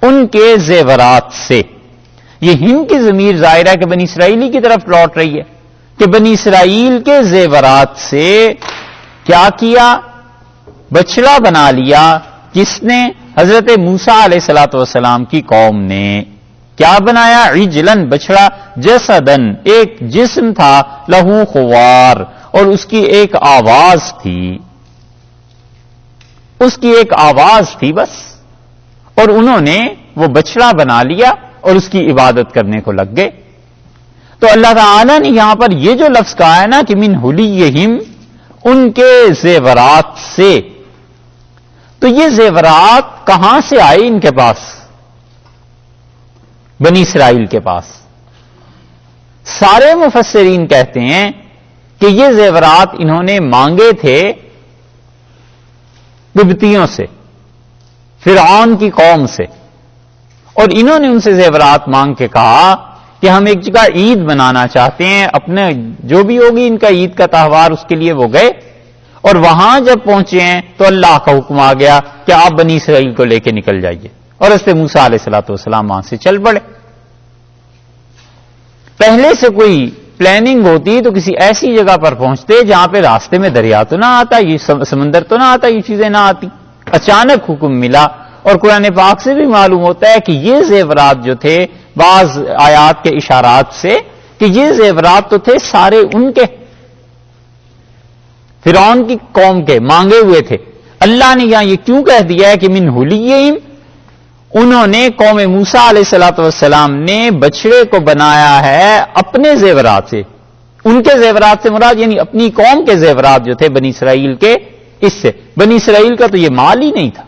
Speaker 1: ان کے زیورات سے، یہ ہم کی ضمیر ظاہر ہے کہ بنی اسرائیلی کی طرف لوٹ رہی ہے کہ بنی اسرائیل کے زیورات سے کیا کیا؟ بچڑا بنا لیا۔ کس نے؟ حضرت موسیٰ علیہ الصلوۃ والسلام کی قوم نے۔ کیا بنایا؟ عجلن، بچڑا، جسدن، ایک جسم تھا، لہو خوار، اور اس کی ایک آواز تھی، اس کی ایک آواز تھی بس، اور انہوں نے وہ بچڑا بنا لیا اور اس کی عبادت کرنے کو لگ گئے۔ تو اللہ تعالی نے یہاں پر یہ جو لفظ کہا ہے نا کہ من حلیہم، ان کے زیورات سے، تو یہ زیورات کہاں سے آئے ان کے پاس؟ بنی اسرائیل کے پاس۔ سارے مفسرین کہتے ہیں کہ یہ زیورات انہوں نے مانگے تھے قبطیوں سے، فرعون کی قوم سے، اور انہوں نے ان سے زیورات مانگ کے کہا کہ ہم ایک جگہ عید منانا چاہتے ہیں، اپنے جو بھی ہوگی ان کا عید کا تہوار، اس کے لیے وہ گئے، اور وہاں جب پہنچے ہیں تو اللہ کا حکم آ گیا کہ آپ بنی اسرائیل کو لے کے نکل جائیے، اور حضرت موسیٰ علیہ الصلوۃ والسلام وہاں سے چل پڑے۔ پہلے سے کوئی پلاننگ ہوتی تو کسی ایسی جگہ پر پہنچتے جہاں پہ راستے میں دریا تو نہ آتا، یہ سمندر تو نہ آتا، یہ چیزیں نہ آتی، اچانک حکم ملا. اور قرآن پاک سے بھی معلوم ہوتا ہے کہ یہ زیورات جو تھے بعض آیات کے اشارات سے کہ یہ زیورات تو تھے سارے ان کے فرعون کی قوم کے مانگے ہوئے تھے. اللہ نے یہاں یہ کیوں کہہ دیا ہے کہ من حلیہم، انہوں نے قوم موسیٰ علیہ الصلوۃ والسلام نے بچڑے کو بنایا ہے اپنے زیورات سے. ان کے زیورات سے مراد یعنی اپنی قوم کے زیورات جو تھے بنی اسرائیل کے، اس سے بنی اسرائیل کا تو یہ مال ہی نہیں تھا.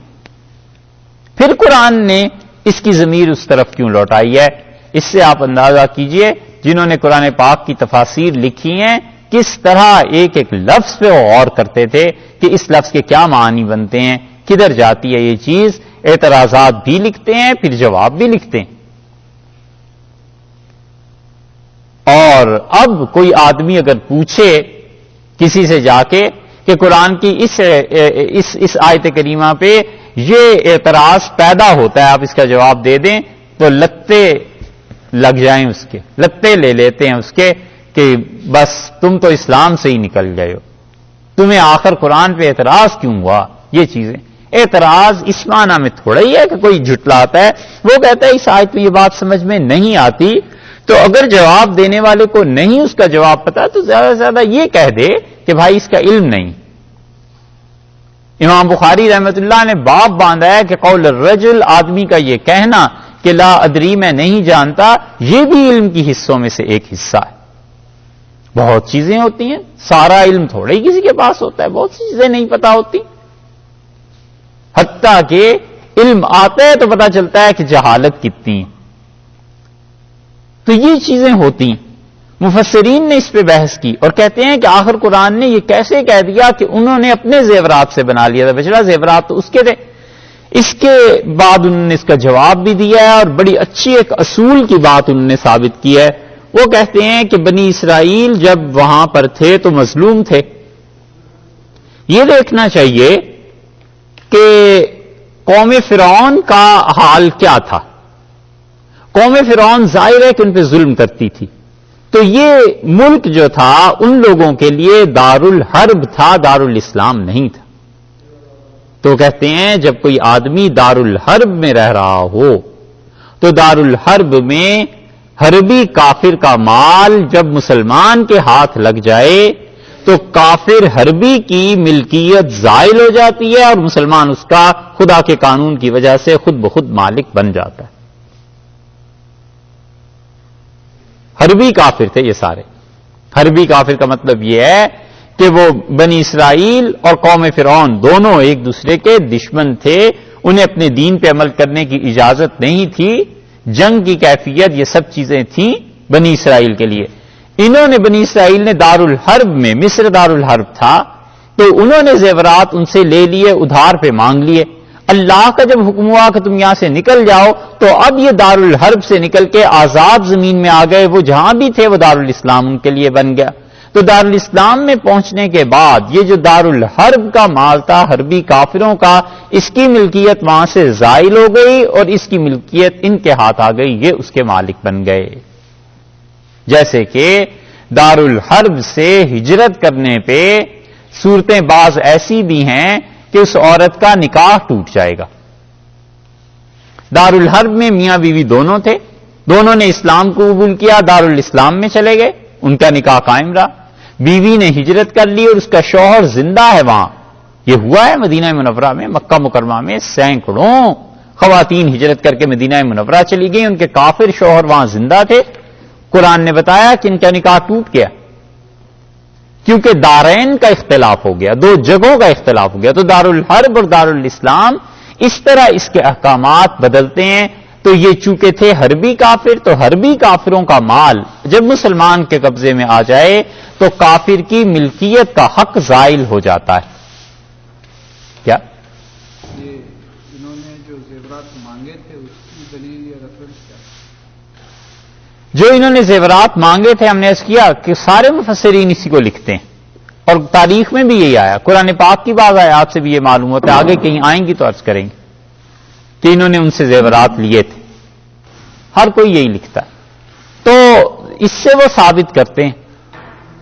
Speaker 1: پھر قرآن نے اس کی ضمیر اس طرف کیوں لوٹائی ہے؟ اس سے آپ اندازہ کیجئے جنہوں نے قرآن پاک کی تفاسیر لکھی ہیں کس طرح ایک ایک لفظ پہ غور کرتے تھے کہ اس لفظ کے کیا معنی بنتے ہیں، کدھر جاتی ہے یہ چیز. اعتراضات بھی لکھتے ہیں پھر جواب بھی لکھتے ہیں. اور اب کوئی آدمی اگر پوچھے کسی سے جا کے کہ قرآن کی اس آیت کریمہ پہ یہ اعتراض پیدا ہوتا ہے، آپ اس کا جواب دے دیں، تو لتے لگ جائیں اس کے، لتے لے لیتے ہیں اس کے کہ بس تم تو اسلام سے ہی نکل گئے ہو، تمہیں آخر قرآن پہ اعتراض کیوں ہوا. یہ چیزیں اعتراض اس معنی میں تھوڑا ہی ہے کہ کوئی جھٹلاتا ہے، وہ کہتا ہے اس آیت میں یہ بات سمجھ میں نہیں آتی، تو اگر جواب دینے والے کو نہیں اس کا جواب پتا تو زیادہ سے زیادہ یہ کہہ دے کہ بھائی اس کا علم نہیں. امام بخاری رحمت اللہ نے باب باندھا ہے کہ قول الرجل، آدمی کا یہ کہنا کہ لا ادری میں نہیں جانتا، یہ بھی علم کی حصوں میں سے ایک حصہ ہے. بہت چیزیں ہوتی ہیں، سارا علم تھوڑا ہی کسی کے پاس ہوتا ہے، بہت سی چیزیں نہیں پتا ہوتی. حتیٰ کہ علم آتا ہے تو پتا چلتا ہے کہ جہالت کتنی ہے. تو یہ چیزیں ہوتی ہیں. مفسرین نے اس پہ بحث کی اور کہتے ہیں کہ آخر قرآن نے یہ کیسے کہہ دیا کہ انہوں نے اپنے زیورات سے بنا لیا تھا بچڑا، زیورات تو اس کے تھے. اس کے بعد انہوں نے اس کا جواب بھی دیا ہے اور بڑی اچھی ایک اصول کی بات انہوں نے ثابت کی ہے. وہ کہتے ہیں کہ بنی اسرائیل جب وہاں پر تھے تو مظلوم تھے. یہ دیکھنا چاہیے کہ قوم فرعون کا حال کیا تھا. قوم فرعون ظاہر ہے کہ ان پہ ظلم کرتی تھی، تو یہ ملک جو تھا ان لوگوں کے لیے دار الحرب تھا، دار الاسلام نہیں تھا. تو کہتے ہیں جب کوئی آدمی دار الحرب میں رہ رہا ہو تو دار الحرب میں حربی کافر کا مال جب مسلمان کے ہاتھ لگ جائے تو کافر حربی کی ملکیت زائل ہو جاتی ہے اور مسلمان اس کا خدا کے قانون کی وجہ سے خود بخود مالک بن جاتا ہے. حربی کافر تھے یہ سارے. حربی کافر کا مطلب یہ ہے کہ وہ بنی اسرائیل اور قوم فرعون دونوں ایک دوسرے کے دشمن تھے، انہیں اپنے دین پہ عمل کرنے کی اجازت نہیں تھی، جنگ کی کیفیت یہ سب چیزیں تھیں بنی اسرائیل کے لیے. انہوں نے بنی اسرائیل نے دار الحرب میں، مصر دار الحرب تھا، تو انہوں نے زیورات ان سے لے لیے، ادھار پہ مانگ لیے. اللہ کا جب حکم ہوا کہ تم یہاں سے نکل جاؤ تو اب یہ دار الحرب سے نکل کے آزاد زمین میں آ گئے. وہ جہاں بھی تھے وہ دار الاسلام ان کے لیے بن گیا. تو دار الاسلام میں پہنچنے کے بعد یہ جو دار الحرب کا مال تھا حربی کافروں کا، اس کی ملکیت وہاں سے زائل ہو گئی اور اس کی ملکیت ان کے ہاتھ آ گئی، یہ اس کے مالک بن گئے. جیسے کہ دار الحرب سے ہجرت کرنے پہ صورتیں بعض ایسی بھی ہیں کہ اس عورت کا نکاح ٹوٹ جائے گا. دار الحرب میں میاں بیوی دونوں تھے، دونوں نے اسلام کو قبول کیا، دار الاسلام میں چلے گئے، ان کا نکاح قائم رہا. بیوی نے ہجرت کر لی اور اس کا شوہر زندہ ہے وہاں. یہ ہوا ہے مدینہ منورہ میں، مکہ مکرمہ میں سینکڑوں خواتین ہجرت کر کے مدینہ منورہ چلی گئی، ان کے کافر شوہر وہاں زندہ تھے. قرآن نے بتایا کہ ان کا نکاح ٹوٹ گیا کیونکہ دارین کا اختلاف ہو گیا، دو جگہوں کا اختلاف ہو گیا. تو دار الحرب اور دار الاسلام اس طرح اس کے احکامات بدلتے ہیں. تو یہ چونکہ تھے حربی کافر، تو حربی کافروں کا مال جب مسلمان کے قبضے میں آ جائے تو کافر کی ملکیت کا حق زائل ہو جاتا ہے. کیا
Speaker 2: انہوں نے جو زیورات مانگے تھے اس کی دلیل یا ریفرنس کیا؟
Speaker 1: جو انہوں نے زیورات مانگے تھے، ہم نے عرض کیا کہ سارے مفسرین اسی کو لکھتے ہیں اور تاریخ میں بھی یہی آیا. قرآن پاک کی بعض آیات سے بھی یہ معلوم ہوتا ہے، آگے کہیں آئیں گی تو عرض کریں گے کہ انہوں نے ان سے زیورات لیے تھے. ہر کوئی یہی لکھتا ہے. تو اس سے وہ ثابت کرتے ہیں.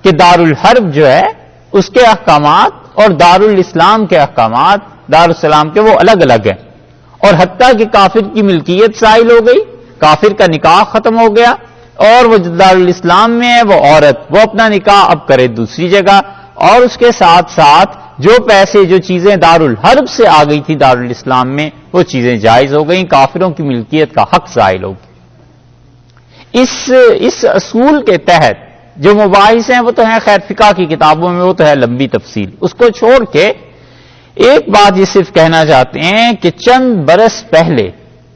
Speaker 1: کہ دارالحرب جو ہے اس کے احکامات اور دارالاسلام کے احکامات دارالسلام کے وہ الگ الگ ہیں، اور حتیٰ کہ کافر کی ملکیت زائل ہو گئی، کافر کا نکاح ختم ہو گیا، اور وہ دارالاسلام میں ہے وہ عورت وہ اپنا نکاح اب کرے دوسری جگہ، اور اس کے ساتھ ساتھ جو پیسے جو چیزیں دارالحرب سے آ گئی تھی دارالاسلام میں وہ چیزیں جائز ہو گئیں، کافروں کی ملکیت کا حق زائل ہو گیا۔ اس اصول کے تحت جو مباحث ہیں وہ تو ہیں خیر فقہ کی کتابوں میں، وہ تو ہے لمبی تفصیل، اس کو چھوڑ کے ایک بات یہ صرف کہنا چاہتے ہیں کہ چند برس پہلے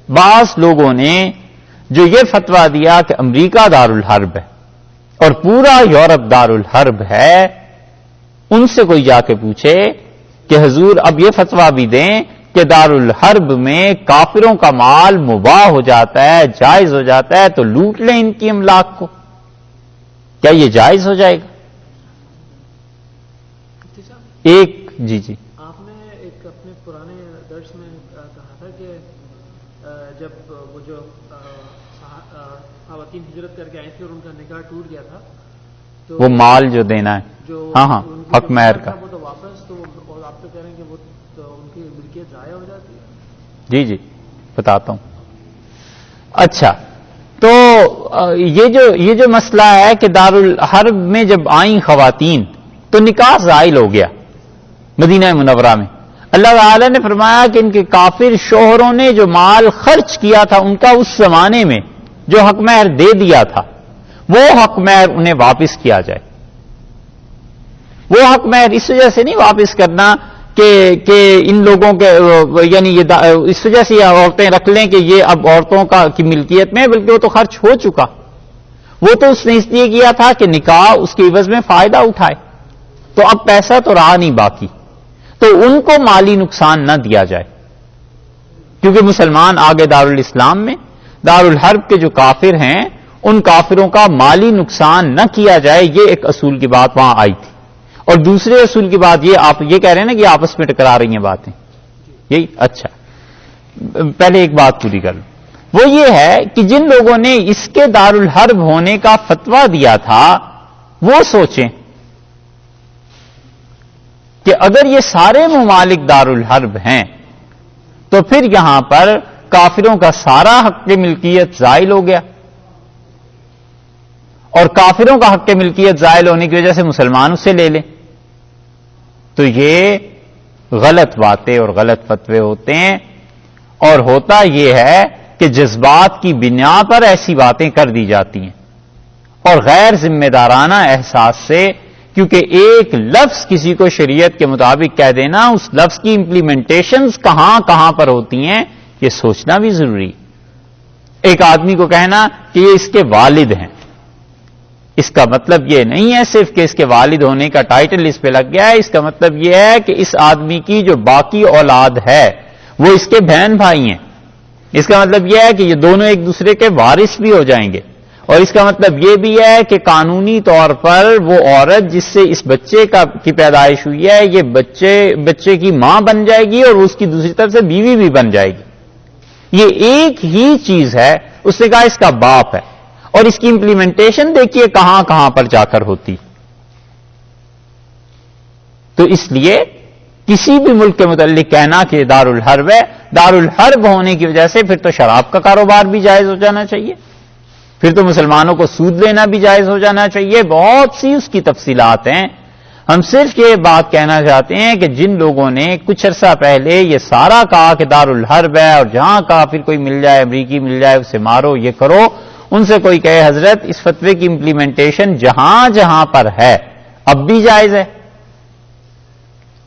Speaker 1: بعض لوگوں نے جو یہ فتویٰ دیا کہ امریکہ دارالحرب ہے اور پورا یورپ دارالحرب ہے، ان سے کوئی جا کے پوچھے کہ حضور اب یہ فتویٰ بھی دیں کہ دارالحرب میں کافروں کا مال مباح ہو جاتا ہے، جائز ہو جاتا ہے، تو لوٹ لیں ان کی املاک کو، کیا یہ جائز ہو جائے گا؟ ایک جی
Speaker 3: آپ نے ایک اپنے پرانے درس میں کہا تھا کہ جب وہ جو خواتین ہجرت کر کے آئی تھی اور ان کا نکاح ٹوٹ گیا تھا تو
Speaker 1: وہ مال جو دینا ہے
Speaker 3: جو
Speaker 1: ہاں حق مہر کا،
Speaker 3: وہ تو واپس، تو آپ تو کہہ رہے ہیں کہ وہ ان کی ملکیت ضائع ہو جاتی ہے۔
Speaker 1: جی بتاتا ہوں۔ اچھا، تو یہ جو مسئلہ ہے کہ دارالحرب میں جب آئیں خواتین تو نکاح زائل ہو گیا مدینہ منورہ میں، اللہ تعالی نے فرمایا کہ ان کے کافر شوہروں نے جو مال خرچ کیا تھا ان کا اس زمانے میں جو حق مہر دے دیا تھا وہ حق مہر انہیں واپس کیا جائے۔ وہ حق مہر اس وجہ سے نہیں واپس کرنا کہ ان لوگوں کے یعنی یہ اس وجہ سے یہ عورتیں رکھ لیں کہ یہ اب عورتوں کی ملکیت میں، بلکہ وہ تو خرچ ہو چکا، وہ تو اس نے اس لیے کیا تھا کہ نکاح اس کے عوض میں فائدہ اٹھائے، تو اب پیسہ تو رہا نہیں باقی، تو ان کو مالی نقصان نہ دیا جائے، کیونکہ مسلمان آگے دارالاسلام میں دارالحرب کے جو کافر ہیں ان کافروں کا مالی نقصان نہ کیا جائے، یہ ایک اصول کی بات وہاں آئی تھی۔ اور دوسرے اصول کی بات یہ آپ یہ کہہ رہے ہیں نا کہ آپس میں ٹکرا رہی ہیں باتیں، یہی اچھا پہلے ایک بات پوری کر لوں، وہ یہ ہے کہ جن لوگوں نے اس کے دارالحرب ہونے کا فتویٰ دیا تھا وہ سوچیں کہ اگر یہ سارے ممالک دارالحرب ہیں تو پھر یہاں پر کافروں کا سارا حق ملکیت زائل ہو گیا، اور کافروں کا حق ملکیت زائل ہونے کی وجہ سے مسلمان اسے لے لیں، تو یہ غلط باتیں اور غلط فتوے ہوتے ہیں، اور ہوتا یہ ہے کہ جذبات کی بنا پر ایسی باتیں کر دی جاتی ہیں اور غیر ذمہ دارانہ احساس سے، کیونکہ ایک لفظ کسی کو شریعت کے مطابق کہہ دینا، اس لفظ کی امپلیمنٹیشنز کہاں کہاں پر ہوتی ہیں یہ سوچنا بھی ضروری۔ ایک آدمی کو کہنا کہ یہ اس کے والد ہیں، اس کا مطلب یہ نہیں ہے صرف کہ اس کے والد ہونے کا ٹائٹل اس پہ لگ گیا ہے، اس کا مطلب یہ ہے کہ اس آدمی کی جو باقی اولاد ہے وہ اس کے بہن بھائی ہیں، اس کا مطلب یہ ہے کہ یہ دونوں ایک دوسرے کے وارث بھی ہو جائیں گے، اور اس کا مطلب یہ بھی ہے کہ قانونی طور پر وہ عورت جس سے اس بچے کی پیدائش ہوئی ہے یہ بچے کی ماں بن جائے گی اور اس کی دوسری طرف سے بیوی بھی بن جائے گی۔ یہ ایک ہی چیز ہے، اس نے کہا اس کا باپ ہے، اور اس کی امپلیمنٹیشن دیکھیے کہاں کہاں پر جا کر ہوتی۔ تو اس لیے کسی بھی ملک کے متعلق کہنا کہ دارالحرب ہے، دارالحرب ہونے کی وجہ سے پھر تو شراب کا کاروبار بھی جائز ہو جانا چاہیے، پھر تو مسلمانوں کو سود لینا بھی جائز ہو جانا چاہیے، بہت سی اس کی تفصیلات ہیں۔ ہم صرف یہ بات کہنا چاہتے ہیں کہ جن لوگوں نے کچھ عرصہ پہلے یہ سارا کہا کہ دارالحرب ہے اور جہاں کافر کوئی مل جائے امریکی مل جائے اسے مارو یہ کرو، ان سے کوئی کہے حضرت اس فتوے کی امپلیمنٹیشن جہاں جہاں پر ہے اب بھی جائز ہے،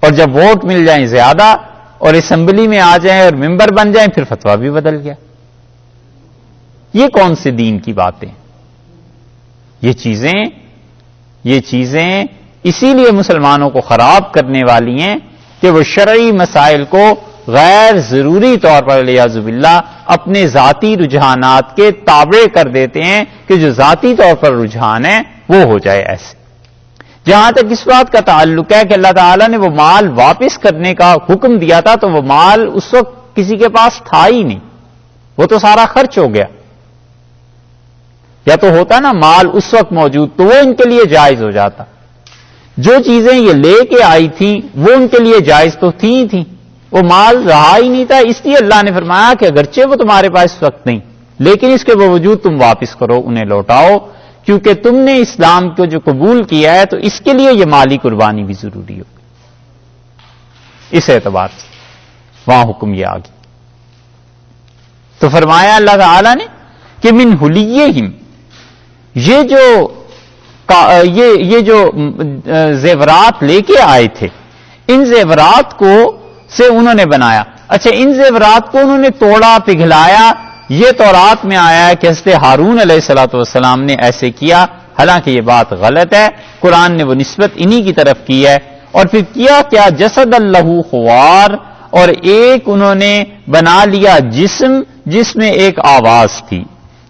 Speaker 1: اور جب ووٹ مل جائیں زیادہ اور اسمبلی میں آ جائیں اور ممبر بن جائیں پھر فتویٰ بھی بدل گیا۔ یہ کون سے دین کی باتیں؟ یہ چیزیں اسی لیے مسلمانوں کو خراب کرنے والی ہیں کہ وہ شرعی مسائل کو غیر ضروری طور پر والعیاذ باللہ اپنے ذاتی رجحانات کے تابع کر دیتے ہیں کہ جو ذاتی طور پر رجحان ہے وہ ہو جائے ایسے۔ جہاں تک اس بات کا تعلق ہے کہ اللہ تعالیٰ نے وہ مال واپس کرنے کا حکم دیا تھا تو وہ مال اس وقت کسی کے پاس تھا ہی نہیں، وہ تو سارا خرچ ہو گیا۔ یا تو ہوتا نا مال اس وقت موجود تو وہ ان کے لیے جائز ہو جاتا. جو چیزیں یہ لے کے آئی تھیں وہ ان کے لیے جائز تو تھیں وہ مال رہا ہی نہیں تھا. اس لیے اللہ نے فرمایا کہ اگرچہ وہ تمہارے پاس اس وقت نہیں لیکن اس کے باوجود تم واپس کرو, انہیں لوٹاؤ, کیونکہ تم نے اسلام کو جو قبول کیا ہے تو اس کے لیے یہ مالی قربانی بھی ضروری ہو. اس اعتبار سے وہاں حکم یہ آ گیا. تو فرمایا اللہ تعالی نے کہ من حلیہم, یہ جو زیورات لے کے آئے تھے ان زیورات کو سے انہوں نے بنایا. اچھا, ان زیورات کو انہوں نے توڑا پگھلایا, یہ تورات میں آیا ہے کہ حضرت ہارون علیہ الصلوۃ والسلام نے ایسے کیا, حالانکہ یہ بات غلط ہے. قرآن نے وہ نسبت انہی کی طرف کی ہے. اور پھر کیا جسد اللہ خوار, اور ایک انہوں نے بنا لیا جسم جس میں ایک آواز تھی.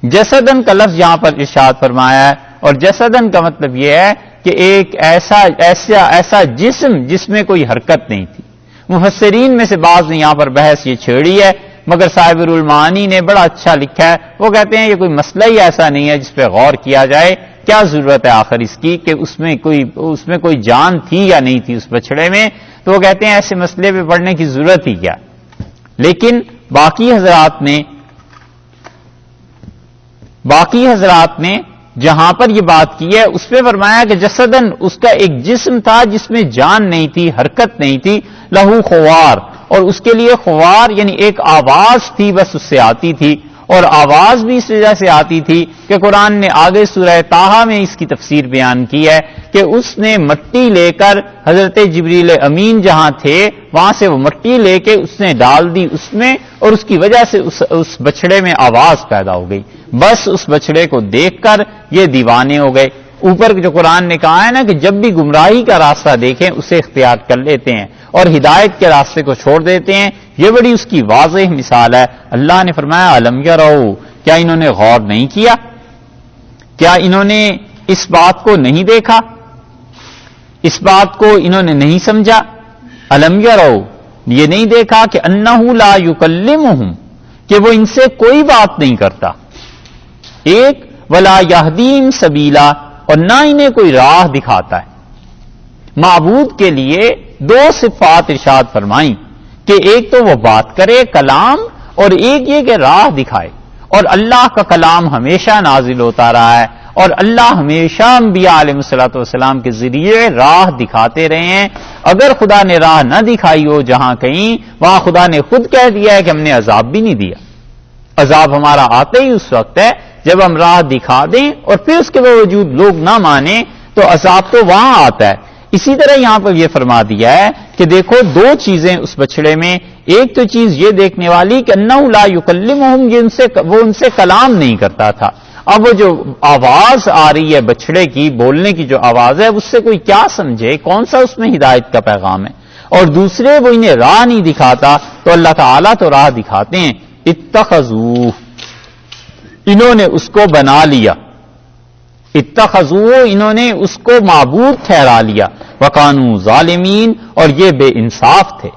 Speaker 1: جسدن کا لفظ یہاں پر ارشاد فرمایا ہے, اور جسدن کا مطلب یہ ہے کہ ایک ایسا جسم جس میں کوئی حرکت نہیں تھی. مفسرین میں سے بعض نے یہاں پر بحث یہ چھیڑی ہے, مگر صاحب المعانی نے بڑا اچھا لکھا ہے. وہ کہتے ہیں یہ کوئی مسئلہ ہی ایسا نہیں ہے جس پہ غور کیا جائے, کیا ضرورت ہے آخر اس کی کہ اس میں کوئی جان تھی یا نہیں تھی اس بچڑے میں. تو وہ کہتے ہیں ایسے مسئلے پہ پڑھنے کی ضرورت ہی کیا. لیکن باقی حضرات نے جہاں پر یہ بات کی ہے اس پہ فرمایا کہ جسدن اس کا ایک جسم تھا جس میں جان نہیں تھی, حرکت نہیں تھی. لہو خوار, اور اس کے لیے خوار یعنی ایک آواز تھی, بس اس سے آتی تھی. اور آواز بھی اس وجہ سے آتی تھی کہ قرآن نے آگے سورہ طٰہٰ میں اس کی تفسیر بیان کی ہے کہ اس نے مٹی لے کر حضرت جبریل امین جہاں تھے وہاں سے وہ مٹی لے کے اس نے ڈال دی اس میں, اور اس کی وجہ سے اس بچڑے میں آواز پیدا ہو گئی. بس اس بچڑے کو دیکھ کر یہ دیوانے ہو گئے. اوپر جو قرآن نے کہا ہے نا کہ جب بھی گمراہی کا راستہ دیکھیں اسے اختیار کر لیتے ہیں اور ہدایت کے راستے کو چھوڑ دیتے ہیں. یہ بڑی اس کی واضح مثال ہے. اللہ نے فرمایا الم یروا, کیا انہوں نے غور نہیں کیا, کیا انہوں نے اس بات کو نہیں دیکھا, اس بات کو انہوں نے نہیں سمجھا. الم یروا, یہ نہیں دیکھا کہ انہ لا یکلمہم, کہ وہ ان سے کوئی بات نہیں کرتا. ایک ولا یہدیم سبیلا, اور نہ انہیں کوئی راہ دکھاتا ہے. معبود کے لیے دو صفات ارشاد فرمائیں کہ ایک تو وہ بات کرے کلام, اور ایک یہ کہ راہ دکھائے. اور اللہ کا کلام ہمیشہ نازل ہوتا رہا ہے, اور اللہ ہمیشہ انبیاء علیہ الصلوۃ والسلام کے ذریعے راہ دکھاتے رہے ہیں. اگر خدا نے راہ نہ دکھائی ہو جہاں کہیں, وہاں خدا نے خود کہہ دیا ہے کہ ہم نے عذاب بھی نہیں دیا. عذاب ہمارا آتا ہی اس وقت ہے جب ہم راہ دکھا دیں اور پھر اس کے باوجود لوگ نہ مانیں تو عذاب تو وہاں آتا ہے. اسی طرح یہاں پر یہ فرما دیا ہے کہ دیکھو دو چیزیں اس بچڑے میں. ایک تو چیز یہ دیکھنے والی کہ انہ لا یکلمہم, وہ ان سے کلام نہیں کرتا تھا. اب وہ جو آواز آ رہی ہے بچڑے کی, بولنے کی جو آواز ہے, اس سے کوئی کیا سمجھے, کون سا اس میں ہدایت کا پیغام ہے. اور دوسرے وہ انہیں راہ نہیں دکھاتا, تو اللہ تعالیٰ تو راہ دکھاتے ہیں. اتخذوہ, انہوں نے اس کو بنا لیا. اتخذوہ, انہوں نے اس کو معبود ٹھہرا لیا. وکانوا ظالمین, اور یہ بے انصاف تھے.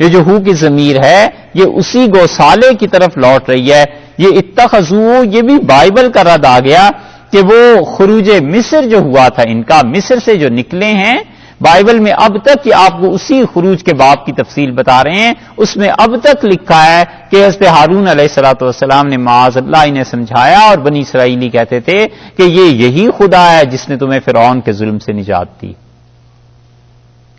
Speaker 1: یہ جو ہو کی ضمیر ہے یہ اسی گوسالے کی طرف لوٹ رہی ہے. یہ اتخذوہ, یہ بھی بائبل کا رد آ گیا کہ وہ خروج مصر جو ہوا تھا ان کا, مصر سے جو نکلے ہیں, بائبل میں اب تک کہ آپ کو اسی خروج کے باب کی تفصیل بتا رہے ہیں, اس میں اب تک لکھا ہے کہ حضرت ہارون علیہ الصلوۃ والسلام نے معاذ اللہ انہیں سمجھایا, اور بنی اسرائیلی کہتے تھے کہ یہ یہی خدا ہے جس نے تمہیں فرعون کے ظلم سے نجات دی,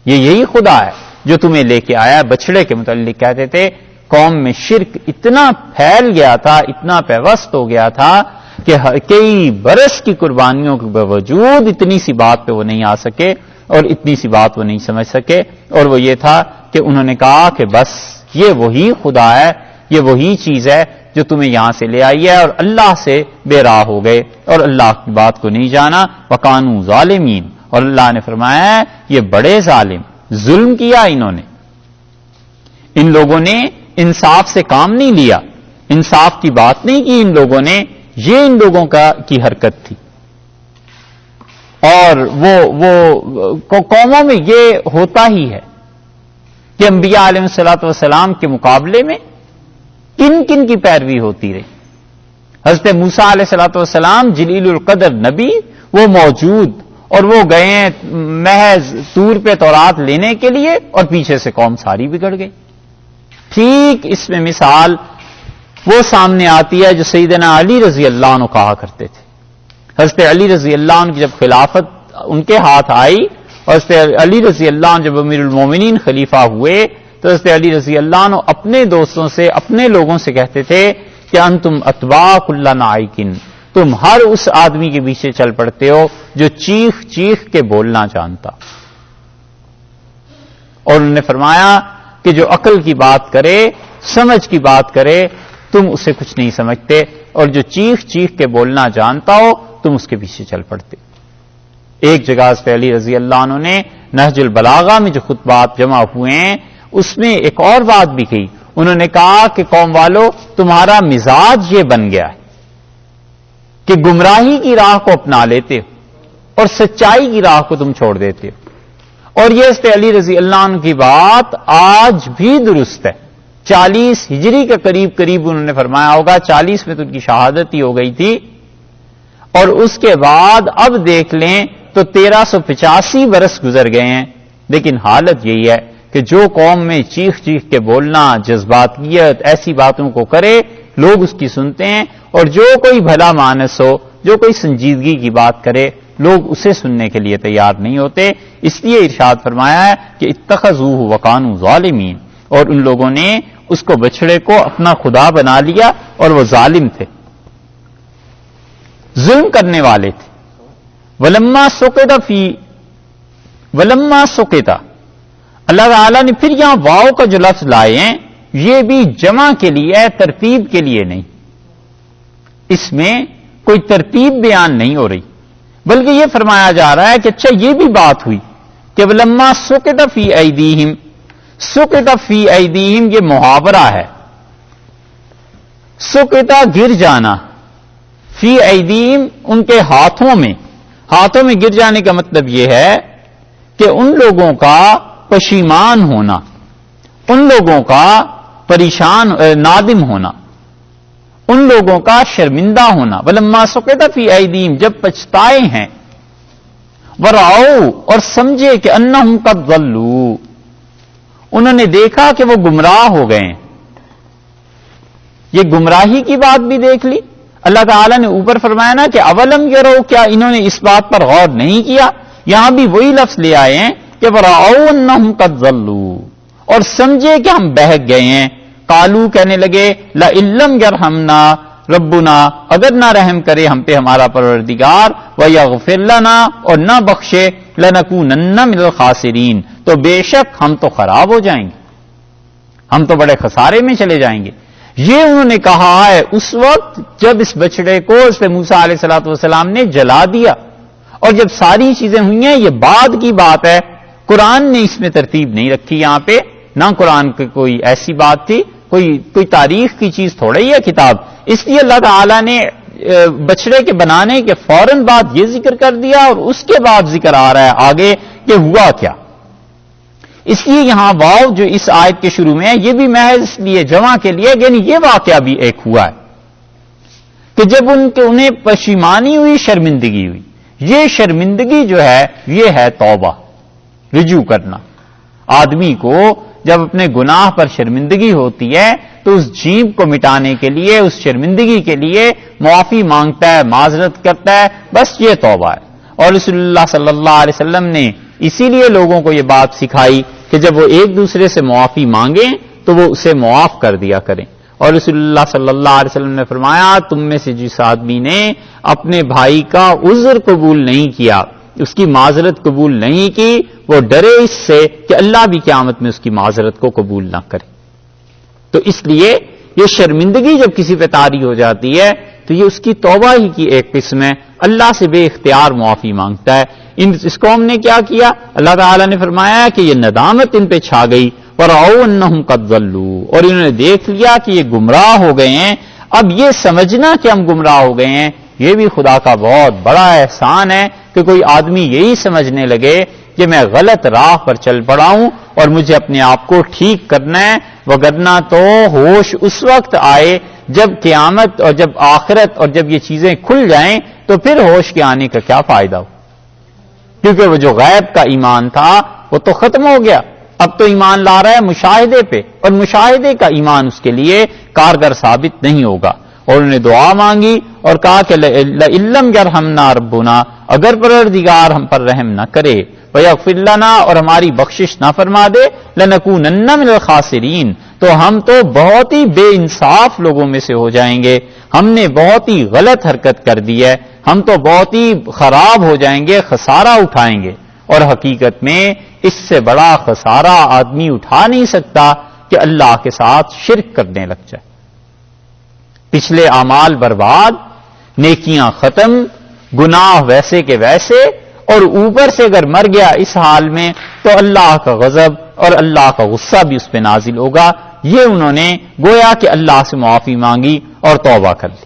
Speaker 1: یہ یہی خدا ہے جو تمہیں لے کے آیا. بچڑے کے متعلق کہتے تھے قوم میں شرک اتنا پھیل گیا تھا, اتنا پیوست ہو گیا تھا کہ کئی برس کی قربانیوں کے باوجود اتنی سی بات پہ وہ نہیں آ سکے اور اتنی سی بات وہ نہیں سمجھ سکے. اور وہ یہ تھا کہ انہوں نے کہا کہ بس یہ وہی خدا ہے, یہ وہی چیز ہے جو تمہیں یہاں سے لے آئی ہے, اور اللہ سے بے راہ ہو گئے اور اللہ کی بات کو نہیں جانا. وکانوا ظالمین, اور اللہ نے فرمایا یہ بڑے ظالم, ظلم کیا انہوں نے. ان لوگوں نے انصاف سے کام نہیں لیا, انصاف کی بات نہیں کی ان لوگوں نے, یہ ان لوگوں کی حرکت تھی. اور وہ قوموں میں یہ ہوتا ہی ہے کہ انبیاء علیہ الصلوۃ والسلام کے مقابلے میں کن کن کی پیروی ہوتی رہی. حضرت موسیٰ علیہ الصلوۃ والسلام جلیل القدر نبی وہ موجود، اور وہ گئے ہیں محض طور پہ تورات لینے کے لیے، اور پیچھے سے قوم ساری بگڑ گئی۔ ٹھیک اس میں مثال وہ سامنے آتی ہے جو سیدنا علی رضی اللہ عنہ کہا کرتے تھے۔ حضرت علی رضی اللہ عنہ کی جب خلافت ان کے ہاتھ آئی، اور حضرت علی رضی اللہ عنہ جب امیر المومنین خلیفہ ہوئے، تو حضرت علی رضی اللہ عنہ اپنے دوستوں سے، اپنے لوگوں سے کہتے تھے کہ انتم اتباع کل نائکن، تم ہر اس آدمی کے پیچھے چل پڑتے ہو جو چیخ چیخ کے بولنا جانتا۔ اور انہوں نے فرمایا کہ جو عقل کی بات کرے، سمجھ کی بات کرے، تم اسے کچھ نہیں سمجھتے، اور جو چیخ چیخ کے بولنا جانتا ہو تم اس کے پیچھے چل پڑتے۔ ایک جگہ حضرت علی رضی اللہ عنہ نے نہج البلاغہ میں جو خطبات جمع ہوئے ہیں اس میں ایک اور بات بھی کہی۔ انہوں نے کہا کہ قوم والو، تمہارا مزاج یہ بن گیا ہے کہ گمراہی کی راہ کو اپنا لیتے ہو اور سچائی کی راہ کو تم چھوڑ دیتے ہو، اور یہ حضرت علی رضی اللہ عنہ کی بات آج بھی درست ہے۔ 40 ہجری کے قریب قریب انہوں نے فرمایا ہوگا، 40 میں تو ان کی شہادت ہی ہو گئی تھی، اور اس کے بعد اب دیکھ لیں تو 1385 برس گزر گئے ہیں، لیکن حالت یہی ہے کہ جو قوم میں چیخ چیخ کے بولنا، جذباتیت، ایسی باتوں کو کرے، لوگ اس کی سنتے ہیں، اور جو کوئی بھلا مانس ہو، جو کوئی سنجیدگی کی بات کرے، لوگ اسے سننے کے لیے تیار نہیں ہوتے۔ اس لیے ارشاد فرمایا ہے کہ اتخذوہ وکانوا ظالمین، اور ان لوگوں نے اس کو بچڑے کو اپنا خدا بنا لیا اور وہ ظالم تھے، ظلم کرنے والے تھے۔ ولما سقط اللہ تعالیٰ نے پھر یہاں واؤ کا جو لفظ لائے ہیں یہ بھی جمع کے لیے ہے، ترتیب کے لیے نہیں۔ اس میں کوئی ترتیب بیان نہیں ہو رہی، بلکہ یہ فرمایا جا رہا ہے کہ اچھا یہ بھی بات ہوئی کہ ولما سقط فی ایدیہم، سقط فی ایدیہم یہ محاورہ ہے، سقط گر جانا، فی ایدیہم ان کے ہاتھوں میں گر جانے کا مطلب یہ ہے کہ ان لوگوں کا پشیمان ہونا، ان لوگوں کا پریشان نادم ہونا، ان لوگوں کا شرمندہ ہونا۔ ولما سقط فی ایدیہم جب پچھتائے ہیں، ورعوا اور سمجھے کہ انہم قد ضلوا انہوں نے دیکھا کہ وہ گمراہ ہو گئے ہیں۔ یہ گمراہی کی بات بھی دیکھ لی۔ اللہ تعالیٰ نے اوپر فرمایا نا کہ اولم یرو، کیا انہوں نے اس بات پر غور نہیں کیا؟ یہاں بھی وہی لفظ لے آئے ہیں کہ ورعوا انہم قد ضلوا، اور سمجھے کہ ہم بہک گئے ہیں۔ قالو کہنے لگے لئن لم یرحمنا ربنا، اگر نہ رحم کرے ہم پہ ہمارا پروردگار، ویغفر لنا اور نہ بخشے، لنکونن من الخاسرین تو بے شک ہم تو خراب ہو جائیں گے، ہم تو بڑے خسارے میں چلے جائیں گے۔ یہ انہوں نے کہا ہے اس وقت جب اس بچڑے کو حضرت موسیٰ علیہ الصلوۃ والسلام نے جلا دیا، اور جب ساری چیزیں ہوئی ہیں، یہ بعد کی بات ہے، قرآن نے اس میں ترتیب نہیں رکھی یہاں پہ، نہ قرآن کی کوئی ایسی بات تھی، کوئی تاریخ کی چیز تھوڑا ہی ہے کتاب۔ اس لیے اللہ تعالیٰ نے بچڑے کے بنانے کے فوراً بعد یہ ذکر کر دیا، اور اس کے بعد ذکر آ رہا ہے آگے کہ ہوا کیا۔ اس لیے یہاں واو جو اس آیت کے شروع میں ہے یہ بھی محض اس لیے جمع کے لیے، یعنی یہ واقعہ بھی ایک ہوا ہے کہ جب انہیں پشیمانی ہوئی، شرمندگی ہوئی۔ یہ شرمندگی جو ہے یہ ہے توبہ، رجوع کرنا۔ آدمی کو جب اپنے گناہ پر شرمندگی ہوتی ہے تو اس جھیب کو مٹانے کے لیے، اس شرمندگی کے لیے معافی مانگتا ہے، معذرت کرتا ہے، بس یہ توبہ ہے۔ اور رسول اللہ صلی اللہ علیہ وسلم نے اسی لیے لوگوں کو یہ بات سکھائی کہ جب وہ ایک دوسرے سے معافی مانگیں تو وہ اسے معاف کر دیا کریں۔ اور رسول اللہ صلی اللہ علیہ وسلم نے فرمایا تم میں سے جس آدمی نے اپنے بھائی کا عذر قبول نہیں کیا، اس کی معذرت قبول نہیں کی، وہ ڈرے اس سے کہ اللہ بھی قیامت میں اس کی معذرت کو قبول نہ کرے۔ تو اس لیے یہ شرمندگی جب کسی پہ طاری ہو جاتی ہے تو یہ اس کی توبہ ہی کی ایک قسم ہے، اللہ سے بے اختیار معافی مانگتا ہے۔ اس قوم نے کیا کیا؟ اللہ تعالیٰ نے فرمایا کہ یہ ندامت ان پہ چھا گئی، ورعوا انہم قد ضلوا، اور انہوں نے دیکھ لیا کہ یہ گمراہ ہو گئے ہیں۔ اب یہ سمجھنا کہ ہم گمراہ ہو گئے ہیں یہ بھی خدا کا بہت بڑا احسان ہے کہ کوئی آدمی یہی سمجھنے لگے کہ میں غلط راہ پر چل پڑا ہوں اور مجھے اپنے آپ کو ٹھیک کرنا ہے، وگرنہ تو ہوش اس وقت آئے جب قیامت اور جب آخرت اور جب یہ چیزیں کھل جائیں تو پھر ہوش کے آنے کا کیا فائدہ ہو؟ کیونکہ وہ جو غیب کا ایمان تھا وہ تو ختم ہو گیا. اب تو ایمان لا رہا ہے مشاہدے پہ، اور مشاہدے کا ایمان اس کے لیے کارگر ثابت نہیں ہوگا. اور انہوں نے دعا مانگی اور کہا کہ لَإِلَّمْ يَرْحَمْنَا رَبُّنَا، اگر پروردگار ہم پر رحم نہ کرے، وَيَغْفِرْ لَنَا، اور ہماری بخشش نہ فرما دے، لَنَكُونَنَّ مِنَ الْخَاسِرِينَ، تو ہم تو بہت ہی بے انصاف لوگوں میں سے ہو جائیں گے. ہم نے بہت ہی غلط حرکت کر دی ہے، ہم تو بہت ہی خراب ہو جائیں گے، خسارہ اٹھائیں گے. اور حقیقت میں اس سے بڑا خسارہ آدمی اٹھا نہیں سکتا کہ اللہ کے ساتھ شرک کرنے لگ جائے. پچھلے اعمال برباد، نیکیاں ختم، گناہ ویسے کے ویسے، اور اوپر سے اگر مر گیا اس حال میں تو اللہ کا غضب اور اللہ کا غصہ بھی اس پہ نازل ہوگا. یہ انہوں نے گویا کہ اللہ سے معافی مانگی اور توبہ کر لی.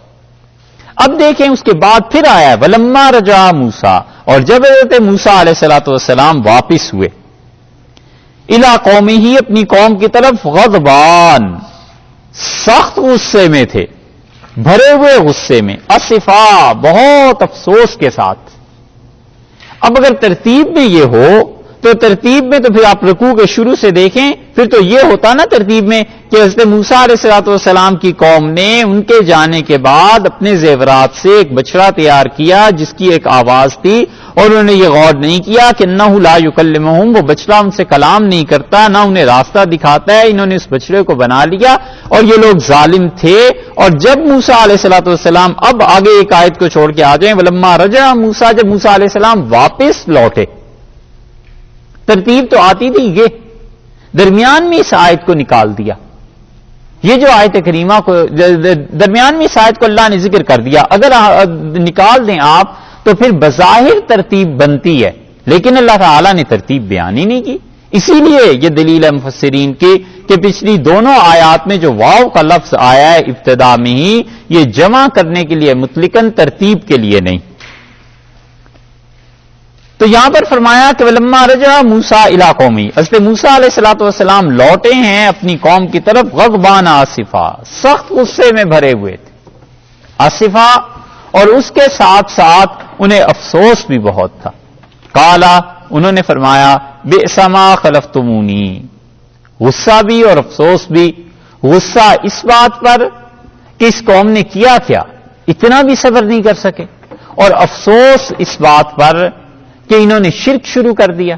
Speaker 1: اب دیکھیں اس کے بعد پھر آیا ہے وَلَمَّا رَجَعَ مُوسَىٰ، اور جب حضرت موسیٰ علیہ السلام واپس ہوئے اِلیٰ قَوْمِهِ، اپنی قوم کی طرف، غضبان، سخت غصے میں تھے، بھرے ہوئے غصے میں، اسفا، بہت افسوس کے ساتھ. اب اگر ترتیب میں یہ ہو تو ترتیب میں تو پھر آپ رکوع کے شروع سے دیکھیں، پھر تو یہ ہوتا نا ترتیب میں کہ حضرت موسیٰ علیہ السلام کی قوم نے ان کے جانے کے بعد اپنے زیورات سے ایک بچڑا تیار کیا جس کی ایک آواز تھی، اور انہوں نے یہ غور نہیں کیا کہ انہ لا یکلمہم، وہ بچڑا ان سے کلام نہیں کرتا، نہ انہیں راستہ دکھاتا ہے. انہوں نے اس بچڑے کو بنا لیا اور یہ لوگ ظالم تھے. اور جب موسیٰ علیہ السلام، اب آگے ایک آیت کو چھوڑ کے آ جائیں، ولما رجع موسیٰ، جب موسیٰ علیہ السلام واپس لوٹے، ترتیب تو آتی تھی، یہ درمیان میں اس آیت کو نکال دیا. یہ جو آیت کریمہ کو درمیان میں اس آیت کو اللہ نے ذکر کر دیا، اگر نکال دیں آپ تو پھر بظاہر ترتیب بنتی ہے، لیکن اللہ تعالیٰ نے ترتیب بیان ہی نہیں کی. اسی لیے یہ دلیل ہے مفسرین کی کہ پچھلی دونوں آیات میں جو واو کا لفظ آیا ہے ابتدا میں ہی، یہ جمع کرنے کے لیے مطلقاً، ترتیب کے لیے نہیں. تو یہاں پر فرمایا کہ وَلَمَّا رَجَعَ مُوسَىٰ إِلَىٰ قَوْمِهِ، حضرت موسیٰ علیہ السلام لوٹے ہیں اپنی قوم کی طرف، غضبان آصفا، سخت غصے میں بھرے ہوئے تھے. آصفا، اور اس کے ساتھ ساتھ انہیں افسوس بھی بہت تھا. قالا، انہوں نے فرمایا، بئس ما خلفتمونی، غصہ بھی اور افسوس بھی. غصہ اس بات پر کہ اس قوم نے کیا کیا، اتنا بھی صبر نہیں کر سکے، اور افسوس اس بات پر کہ انہوں نے شرک شروع کر دیا.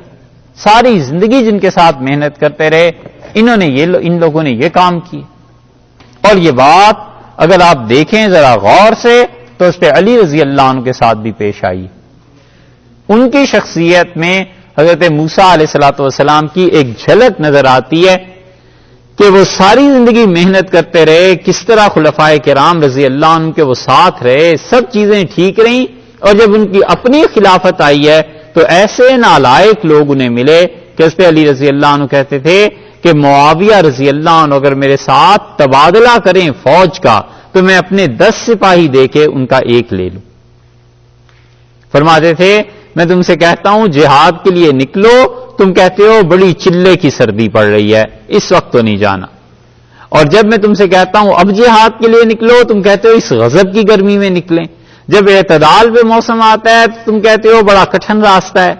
Speaker 1: ساری زندگی جن کے ساتھ محنت کرتے رہے، ان لوگوں نے یہ کام کیے. اور یہ بات اگر آپ دیکھیں ذرا غور سے تو اس پہ علی رضی اللہ عنہ کے ساتھ بھی پیش آئی. ان کی شخصیت میں حضرت موسیٰ علیہ السلام کی ایک جھلک نظر آتی ہے کہ وہ ساری زندگی محنت کرتے رہے، کس طرح خلفائے کرام رضی اللہ عنہ کے وہ ساتھ رہے، سب چیزیں ٹھیک رہیں، اور جب ان کی اپنی خلافت آئی ہے تو ایسے نالائق لوگ انہیں ملے کہ اس پہ علی رضی اللہ عنہ کہتے تھے کہ معاویہ رضی اللہ عنہ اگر میرے ساتھ تبادلہ کریں فوج کا تو میں اپنے 10 سپاہی دے کے ان کا ایک لے لوں. فرماتے تھے میں تم سے کہتا ہوں جہاد کے لیے نکلو، تم کہتے ہو بڑی چلے کی سردی پڑ رہی ہے، اس وقت تو نہیں جانا. اور جب میں تم سے کہتا ہوں اب جہاد کے لیے نکلو، تم کہتے ہو اس غضب کی گرمی میں نکلیں. جب اعتدال پہ موسم آتا ہے تو تم کہتے ہو بڑا کٹھن راستہ ہے،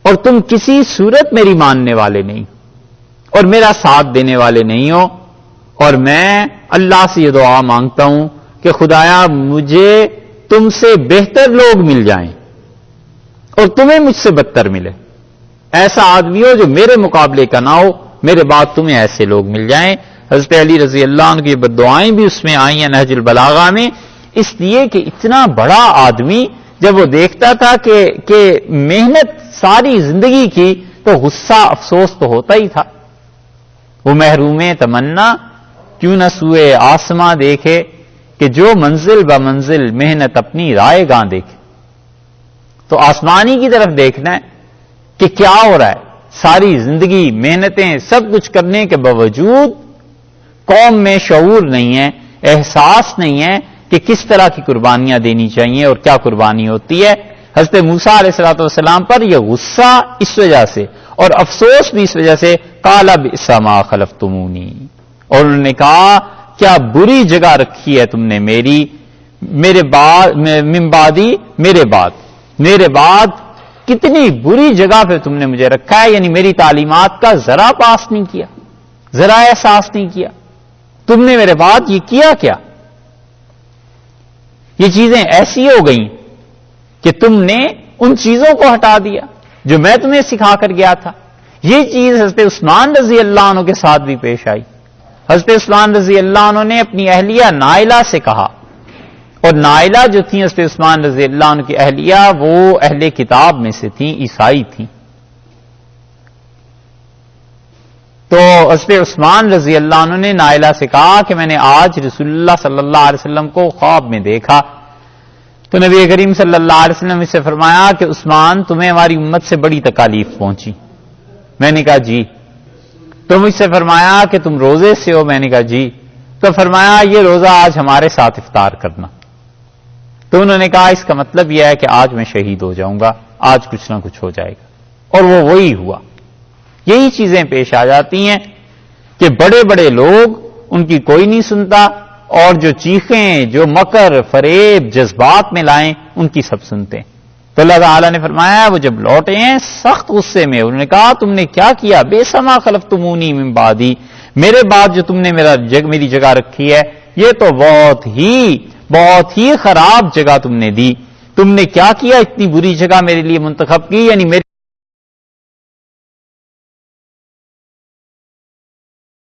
Speaker 1: اور تم کسی صورت میری ماننے والے نہیں اور میرا ساتھ دینے والے نہیں ہو. اور میں اللہ سے یہ دعا مانگتا ہوں کہ خدایا مجھے تم سے بہتر لوگ مل جائیں اور تمہیں مجھ سے بدتر ملے. ایسا آدمی ہو جو میرے مقابلے کا نہ ہو، میرے بعد تمہیں ایسے لوگ مل جائیں. حضرت علی رضی اللہ عنہ کی بددعائیں بھی اس میں آئی ہیں نہج البلاغہ میں، اس لیے کہ اتنا بڑا آدمی جب وہ دیکھتا تھا کہ محنت ساری زندگی کی تو غصہ افسوس تو ہوتا ہی تھا. وہ محروم تمنا کیوں نہ سوئے آسماں دیکھے کہ جو منزل بمنزل محنت اپنی رائے گاں دیکھے. تو آسمانی کی طرف دیکھنا ہے کہ کیا ہو رہا ہے. ساری زندگی محنتیں سب کچھ کرنے کے باوجود قوم میں شعور نہیں ہے، احساس نہیں ہے کہ کس طرح کی قربانیاں دینی چاہیے اور کیا قربانی ہوتی ہے. حضرت موسیٰ علیہ السلام پر یہ غصہ اس وجہ سے اور افسوس بھی اس وجہ سے، قال بئس ما خلفتمونی، اور انہوں نے کہا کیا بری جگہ رکھی ہے تم نے میرے بعد من بعدی میرے بعد کتنی بری جگہ پہ تم نے مجھے رکھا ہے، یعنی میری تعلیمات کا ذرا پاس نہیں کیا، ذرا احساس نہیں کیا، تم نے میرے بعد یہ کیا کیا؟ یہ چیزیں ایسی ہو گئیں کہ تم نے ان چیزوں کو ہٹا دیا جو میں تمہیں سکھا کر گیا تھا۔ یہ چیز حضرت عثمان رضی اللہ عنہ کے ساتھ بھی پیش آئی۔ حضرت عثمان رضی اللہ عنہ نے اپنی اہلیہ نائلہ سے کہا، اور نائلہ جو تھی حضرت عثمان رضی اللہ عنہ کی اہلیہ، وہ اہل کتاب میں سے تھیں، عیسائی تھیں۔ تو حضرت عثمان رضی اللہ عنہ نے نائلہ سے کہا کہ میں نے آج رسول اللہ صلی اللہ علیہ وسلم کو خواب میں دیکھا، تو نبی کریم صلی اللہ علیہ وسلم نے سے فرمایا کہ عثمان تمہیں ہماری امت سے بڑی تکالیف پہنچی۔ میں نے کہا جی۔ تو مجھ سے فرمایا کہ تم روزے سے ہو؟ میں نے کہا جی۔ تو فرمایا یہ روزہ آج ہمارے ساتھ افطار کرنا۔ تو انہوں نے کہا اس کا مطلب یہ ہے کہ آج میں شہید ہو جاؤں گا، آج کچھ نہ کچھ ہو جائے گا، اور وہ وہی ہوا۔ یہی چیزیں پیش آ جاتی ہیں کہ بڑے بڑے لوگ ان کی کوئی نہیں سنتا، اور جو چیخیں، جو مکر فریب جذبات میں لائیں، ان کی سب سنتے ہیں۔ تو اللہ تعالیٰ نے فرمایا وہ جب لوٹے ہیں سخت غصے میں، انہوں نے کہا تم نے کیا کیا؟ بے سما خلفتمونی من بعدی، میرے بعد جو تم نے میری جگہ رکھی ہے یہ تو بہت ہی خراب جگہ تم نے دی۔ تم نے کیا کیا؟ اتنی بری جگہ میرے لیے منتخب کی، یعنی میرے